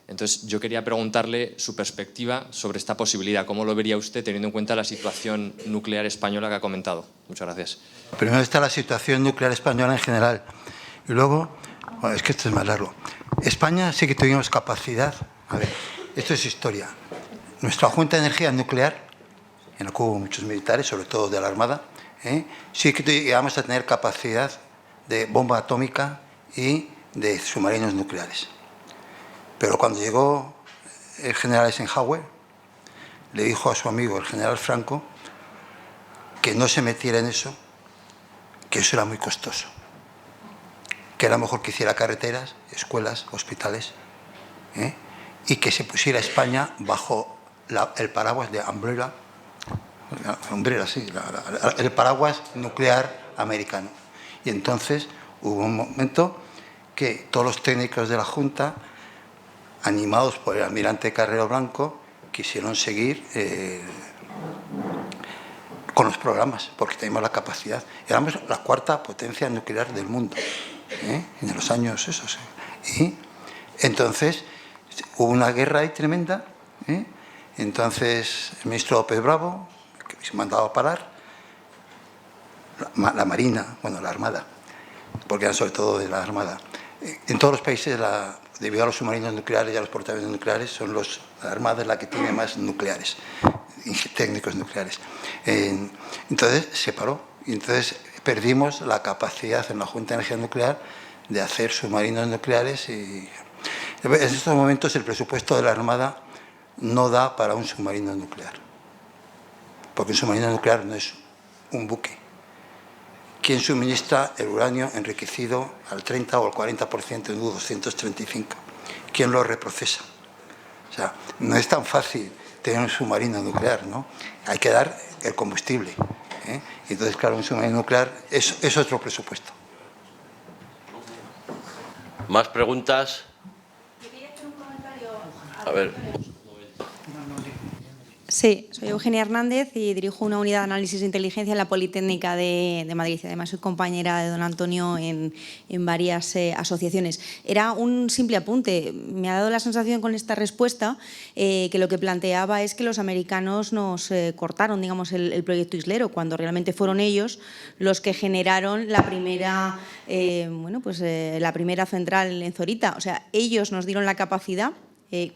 Entonces, yo quería preguntarle su perspectiva sobre esta posibilidad. ¿Cómo lo vería usted teniendo en cuenta la situación nuclear española que ha comentado? Muchas gracias. Primero está la situación nuclear española en general. Y luego, bueno, es que esto es más largo. España sí que tuvimos capacidad. A ver, esto es historia. Nuestra Junta de Energía Nuclear, en la que hubo muchos militares, sobre todo de la Armada, sí que llegamos a tener capacidad de bomba atómica y de submarinos nucleares. Pero cuando llegó el general Eisenhower, le dijo a su amigo, el general Franco, que no se metiera en eso, que eso era muy costoso, que era mejor que hiciera carreteras, escuelas, hospitales, y que se pusiera España bajo el paraguas de Umbrella, sí, el paraguas nuclear americano. Y entonces hubo un momento que todos los técnicos de la Junta, animados por el almirante Carrero Blanco, quisieron seguir con los programas, porque teníamos la capacidad. Éramos la cuarta potencia nuclear del mundo, en los años esos. Y entonces hubo una guerra ahí tremenda. Entonces el ministro López Bravo, que se mandaba a parar, la Marina, bueno, la Armada, porque eran sobre todo de la Armada. En todos los países, debido a los submarinos nucleares y a los portaaviones nucleares, la Armada es la que tiene más nucleares, técnicos nucleares. Entonces se paró, y entonces perdimos la capacidad en la Junta de Energía Nuclear de hacer submarinos nucleares. Y en estos momentos el presupuesto de la Armada no da para un submarino nuclear, porque un submarino nuclear no es un buque. ¿Quién suministra el uranio enriquecido al 30 o al 40% en U-235? ¿Quién lo reprocesa? O sea, no es tan fácil tener un submarino nuclear, ¿no? Hay que dar el combustible. Entonces, claro, un submarino nuclear es otro presupuesto. ¿Más preguntas? A ver. Sí, soy Eugenia Hernández y dirijo una unidad de análisis de inteligencia en la Politécnica de Madrid. Además, soy compañera de don Antonio en varias asociaciones. Era un simple apunte. Me ha dado la sensación con esta respuesta que lo que planteaba es que los americanos nos cortaron, digamos, el proyecto Islero, cuando realmente fueron ellos los que generaron la primera, la primera central en Zorita. O sea, ellos nos dieron la capacidad,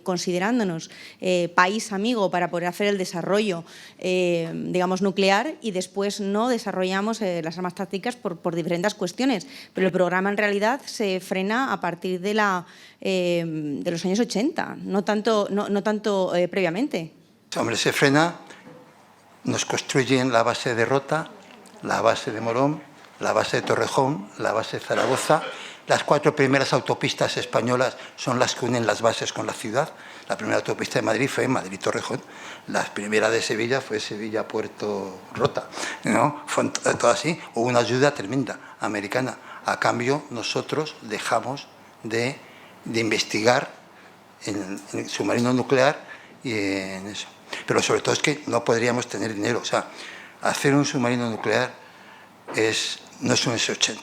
considerándonos país amigo para poder hacer el desarrollo, digamos, nuclear, y después no desarrollamos las armas tácticas por diferentes cuestiones. Pero el programa en realidad se frena a partir de los años 80, no tanto previamente. Hombre, se frena, nos construyen la base de Rota, la base de Morón, la base de Torrejón, la base de Zaragoza. Las 4 primeras autopistas españolas son las que unen las bases con la ciudad. La primera autopista de Madrid fue Madrid-Torrejón. La primera de Sevilla fue Sevilla-Puerto-Rota, ¿no? Fue todo así. Hubo una ayuda tremenda americana. A cambio, nosotros dejamos de investigar en el submarino nuclear y en eso. Pero sobre todo es que no podríamos tener dinero. O sea, hacer un submarino nuclear no es un S-80.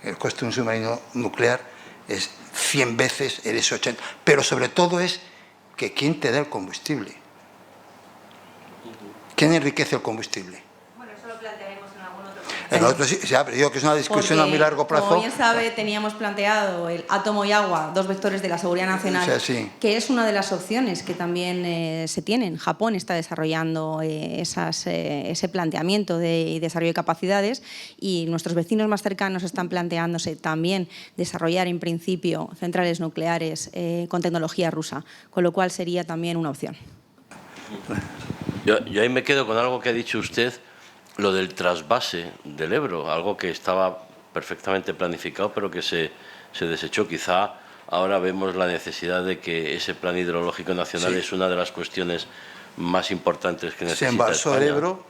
El coste de un submarino nuclear es 100 veces el S-80. Pero sobre todo es que ¿quién te da el combustible? ¿Quién enriquece el combustible? Bueno, eso lo plantearemos en algún otro momento. En otro, sí, pero digo que es una discusión a muy largo plazo. Como bien sabe, teníamos planteado el átomo y agua, 2 vectores de la seguridad nacional, o sea, sí, que es una de las opciones que también se tienen. Japón está desarrollando ese planteamiento de desarrollo de capacidades, y nuestros vecinos más cercanos están planteándose también desarrollar en principio centrales nucleares con tecnología rusa, con lo cual sería también una opción. Yo ahí me quedo con algo que ha dicho usted, lo del trasvase del Ebro, algo que estaba perfectamente planificado pero que se desechó. Quizá ahora vemos la necesidad de que ese plan hidrológico nacional es una de las cuestiones más importantes que necesita España. Se embalsó el Ebro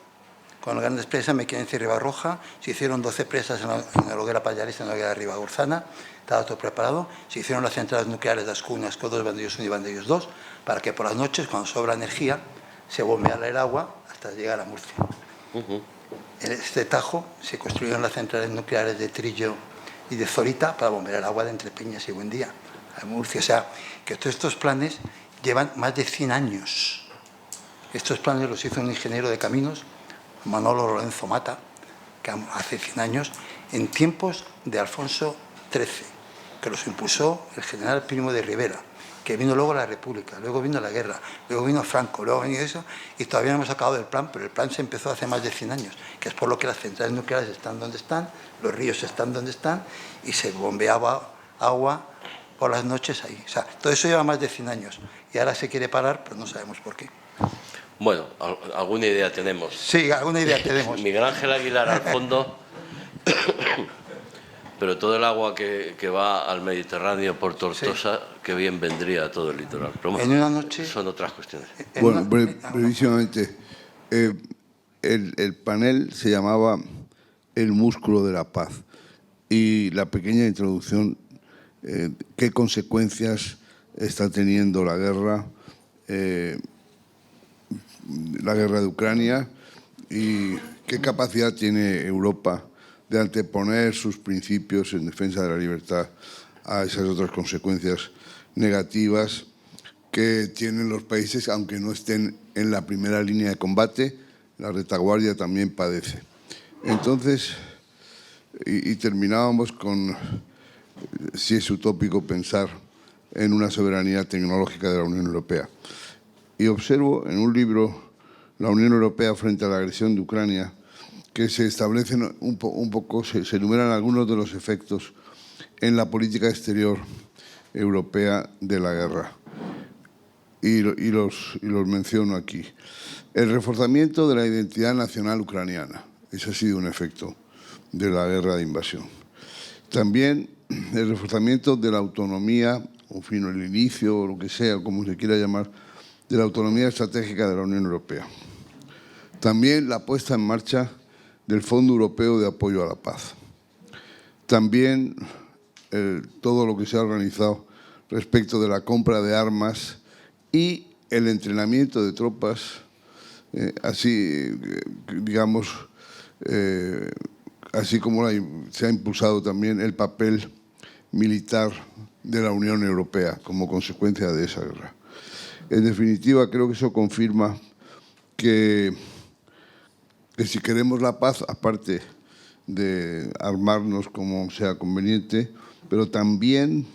con grandes presas, Mequinenza y Ribarroja. Se hicieron 12 presas en la hoguera Pallares, en la hoguera Ribagorzana. Estaba todo preparado. Se hicieron las centrales nucleares de Ascuna, Asco 2, Vandellós 1 y Vandellós 2, para que por las noches, cuando sobra energía, se bombeara el agua hasta llegar a Murcia. En este Tajo se construyeron las centrales nucleares de Trillo y de Zorita para bombear el agua de Entrepeñas y Buendía a Murcia. O sea, que todos estos planes llevan más de 100 años. Estos planes los hizo un ingeniero de caminos, Manolo Lorenzo Mata, que hace 100 años, en tiempos de Alfonso XIII, que los impulsó el general Primo de Rivera, que vino luego la República, luego vino la guerra, luego vino Franco, luego vino eso, y todavía no hemos acabado el plan, pero el plan se empezó hace más de 100 años, que es por lo que las centrales nucleares están donde están, los ríos están donde están, y se bombeaba agua por las noches ahí. O sea, todo eso lleva más de 100 años, y ahora se quiere parar, pero no sabemos por qué. Bueno, alguna idea tenemos. Sí, alguna idea tenemos. Miguel Ángel Aguilar al fondo, pero todo el agua que va al Mediterráneo por Tortosa, que bien vendría a todo el litoral. Pero bueno, en una noche son otras cuestiones. Bueno, brevísimamente, el panel se llamaba El músculo de la paz, y la pequeña introducción, ¿qué consecuencias está teniendo la guerra de Ucrania, y qué capacidad tiene Europa de anteponer sus principios en defensa de la libertad a esas otras consecuencias negativas que tienen los países, aunque no estén en la primera línea de combate? La retaguardia también padece. Entonces, y terminábamos con si es utópico pensar en una soberanía tecnológica de la Unión Europea. Y observo en un libro, La Unión Europea frente a la agresión de Ucrania, que se establecen un poco, se enumeran algunos de los efectos en la política exterior europea de la guerra. Y los menciono aquí. El reforzamiento de la identidad nacional ucraniana. Ese ha sido un efecto de la guerra de invasión. También el reforzamiento de la autonomía, o en fin, el inicio, o lo que sea, como se quiera llamar, de la autonomía estratégica de la Unión Europea. También la puesta en marcha del Fondo Europeo de Apoyo a la Paz. También todo lo que se ha organizado respecto de la compra de armas y el entrenamiento de tropas así, digamos, así como se ha impulsado también el papel militar de la Unión Europea como consecuencia de esa guerra. En definitiva, creo que eso confirma que si queremos la paz, aparte de armarnos como sea conveniente, pero también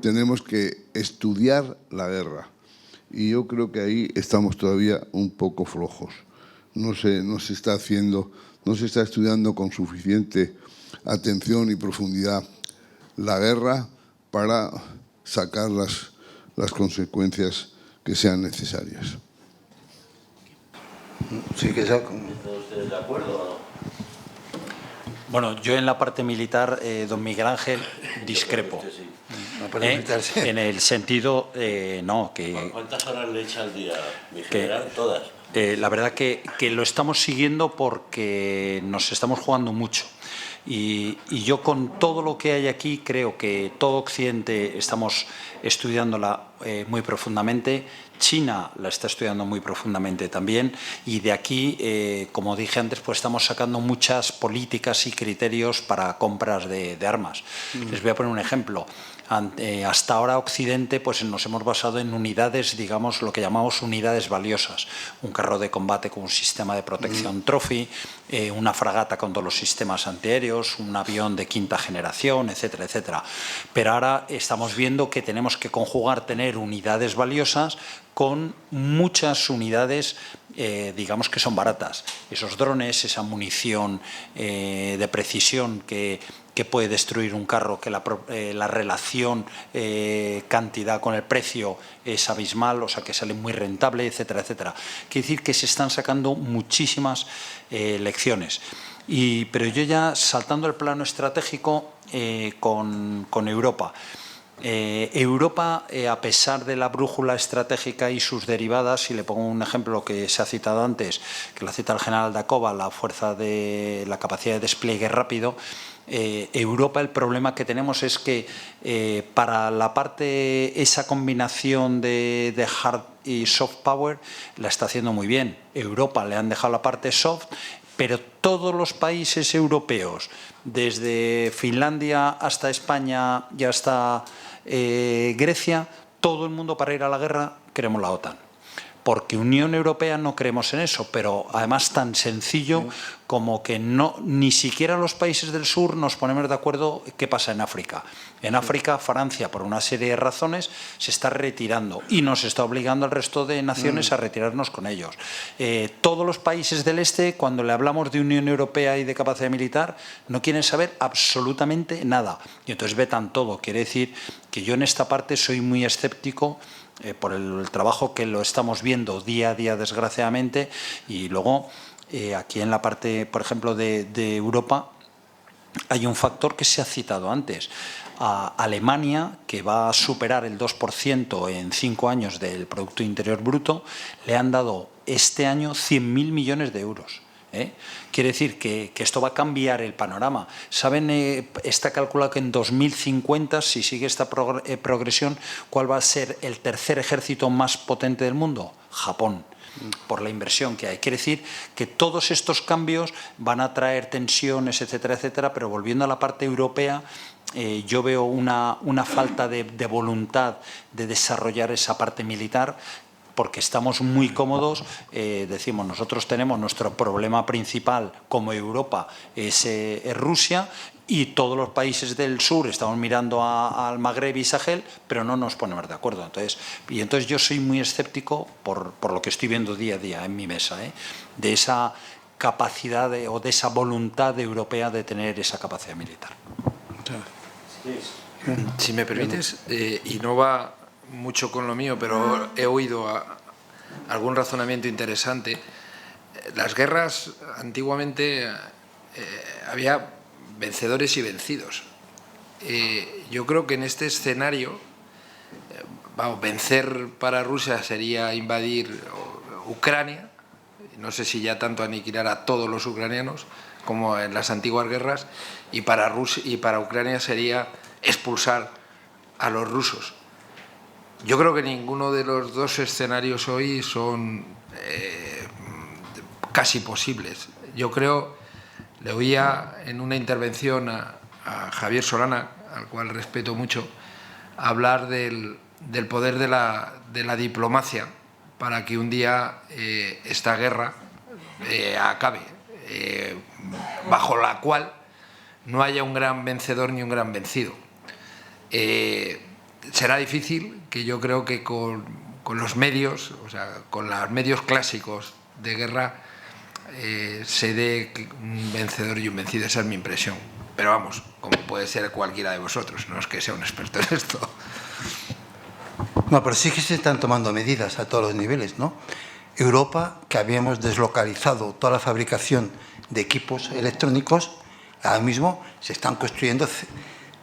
tenemos que estudiar la guerra. Y yo creo que ahí estamos todavía un poco flojos. No se está estudiando con suficiente atención y profundidad la guerra para sacar las consecuencias que sean necesarias. Sí, que ¿Están ustedes de acuerdo o no? Bueno, yo en la parte militar, don Miguel Ángel, discrepo. En el sentido, no, que... ¿Cuántas horas le echa al día, mi general? Todas. La verdad que lo estamos siguiendo porque nos estamos jugando mucho. Y yo con todo lo que hay aquí creo que todo Occidente estamos estudiándola muy profundamente. China la está estudiando muy profundamente también y de aquí, como dije antes, pues estamos sacando muchas políticas y criterios para compras de armas. Les voy a poner un ejemplo. Hasta ahora Occidente pues nos hemos basado en unidades, digamos, lo que llamamos unidades valiosas. Un carro de combate con un sistema de protección Trophy, una fragata con todos los sistemas antiaéreos, un avión de quinta generación, etcétera, etcétera. Pero ahora estamos viendo que tenemos que conjugar tener unidades valiosas con muchas unidades, digamos, que son baratas. Esos drones, esa munición de precisión que puede destruir un carro, que la relación cantidad con el precio es abismal, o sea que sale muy rentable, etcétera, etcétera. Quiere decir que se están sacando muchísimas lecciones. Pero yo ya saltando el plano estratégico con Europa. Europa, a pesar de la brújula estratégica y sus derivadas, y le pongo un ejemplo que se ha citado antes, que la cita el general Dacova, la capacidad de despliegue rápido, Europa, el problema que tenemos es que para la parte, esa combinación de hard y soft power la está haciendo muy bien. Europa le han dejado la parte soft, pero todos los países europeos, desde Finlandia hasta España y hasta Grecia, todo el mundo para ir a la guerra queremos la OTAN. Porque Unión Europea no creemos en eso, pero además tan sencillo como que ni siquiera los países del sur nos ponemos de acuerdo qué pasa en África. En África, Francia, por una serie de razones, se está retirando y nos está obligando al resto de naciones a retirarnos con ellos. Todos los países del este, cuando le hablamos de Unión Europea y de capacidad militar, no quieren saber absolutamente nada. Y entonces vetan todo. Quiere decir que yo en esta parte soy muy escéptico por el trabajo que lo estamos viendo día a día, desgraciadamente, y luego aquí en la parte, por ejemplo, de Europa, hay un factor que se ha citado antes. A Alemania, que va a superar el 2% en 5 años del Producto Interior Bruto, le han dado este año 100.000 millones de euros. Quiere decir que esto va a cambiar el panorama. ¿Saben? Está calculado que en 2050, si sigue esta progresión, ¿cuál va a ser el tercer ejército más potente del mundo? Japón, por la inversión que hay. Quiere decir que todos estos cambios van a traer tensiones, etcétera, etcétera, pero volviendo a la parte europea, yo veo una falta de voluntad de desarrollar esa parte militar, porque estamos muy cómodos, decimos, nosotros tenemos nuestro problema principal como Europa, es Rusia, y todos los países del sur estamos mirando al Magreb y Sahel, pero no nos ponemos de acuerdo. Entonces yo soy muy escéptico por lo que estoy viendo día a día en mi mesa, de esa capacidad o de esa voluntad europea de tener esa capacidad militar. Si me permites, y no va mucho con lo mío, pero he oído algún razonamiento interesante. Las guerras, antiguamente, había vencedores y vencidos. Yo creo que en este escenario, vencer para Rusia sería invadir Ucrania, no sé si ya tanto aniquilar a todos los ucranianos como en las antiguas guerras, y para Ucrania sería expulsar a los rusos. Yo creo que ninguno de los dos escenarios hoy son casi posibles. Yo creo, le oía en una intervención a Javier Solana, al cual respeto mucho, hablar del poder de la diplomacia para que un día esta guerra acabe, bajo la cual no haya un gran vencedor ni un gran vencido. Será difícil, que yo creo que con los medios, o sea, con los medios clásicos de guerra, se dé un vencedor y un vencido. Esa es mi impresión. Pero vamos, como puede ser cualquiera de vosotros, no es que sea un experto en esto. No, pero sí que se están tomando medidas a todos los niveles, ¿no? Europa, que habíamos deslocalizado toda la fabricación de equipos electrónicos, ahora mismo se están construyendo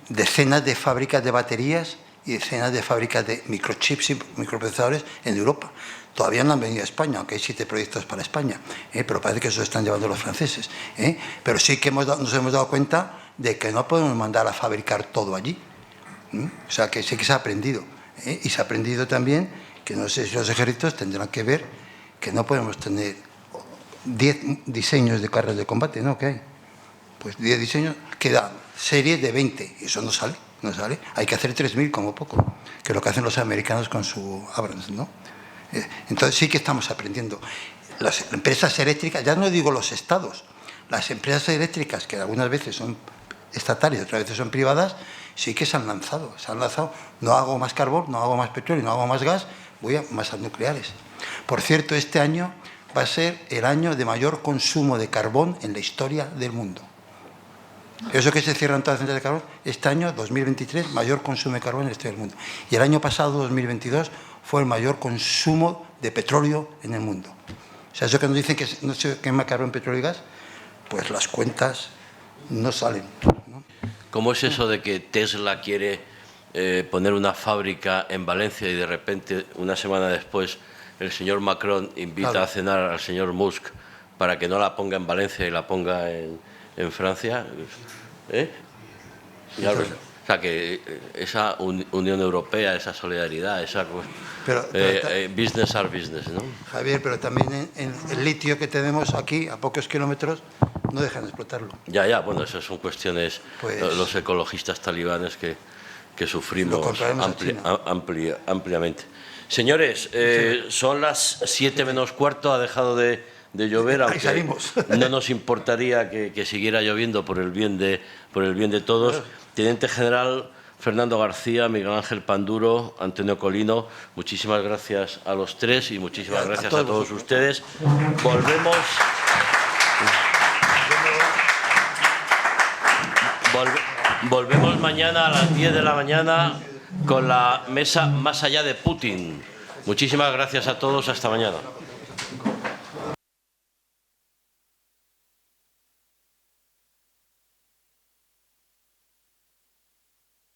decenas de fábricas de baterías y decenas de fábricas de microchips y microprocesadores en Europa. Todavía no han venido a España, aunque hay 7 proyectos para España, pero parece que eso están llevando los franceses. Pero sí que nos hemos dado cuenta de que no podemos mandar a fabricar todo allí. O sea, que sí que se ha aprendido. Y se ha aprendido también que no sé si los ejércitos tendrán que ver que no podemos tener 10 diseños de carros de combate, ¿no? ¿Qué hay? Pues 10 diseños, queda series de 20, y eso no sale, no sale. Hay que hacer 3.000 como poco, que es lo que hacen los americanos con su Abrams, ¿no? Entonces sí que estamos aprendiendo. Las empresas eléctricas, ya no digo los estados, las empresas eléctricas, que algunas veces son estatales, otras veces son privadas, sí que se han lanzado, no hago más carbón, no hago más petróleo, no hago más gas, voy a más nucleares. Por cierto, este año va a ser el año de mayor consumo de carbón en la historia del mundo. Eso que se cierran todas las centrales de carbón, este año, 2023, mayor consumo de carbón en la historia del mundo. Y el año pasado, 2022, fue el mayor consumo de petróleo en el mundo. O sea, eso que nos dicen que no se quema carbón, petróleo y gas, pues las cuentas no salen, ¿no? ¿Cómo es eso de que Tesla quiere poner una fábrica en Valencia y de repente, una semana después, el señor Macron invita a cenar al señor Musk para que no la ponga en Valencia y la ponga en Francia? O sea, que esa Unión Europea, esa solidaridad, esa business are business, ¿no? Javier, pero también en el litio que tenemos aquí, a pocos kilómetros, no dejan de explotarlo. Ya, bueno, esas son cuestiones, pues, los ecologistas talibanes que sufrimos ampliamente. Señores, son las 7 menos cuarto, ha dejado de llover, aunque no nos importaría que siguiera lloviendo por el bien de todos. Teniente General Fernando García, Miguel Ángel Panduro, Antonio Colino, muchísimas gracias a los tres y muchísimas gracias a todos ustedes. Volvemos mañana a las 10 de la mañana con la mesa Más allá de Putin. Muchísimas gracias a todos. Hasta mañana.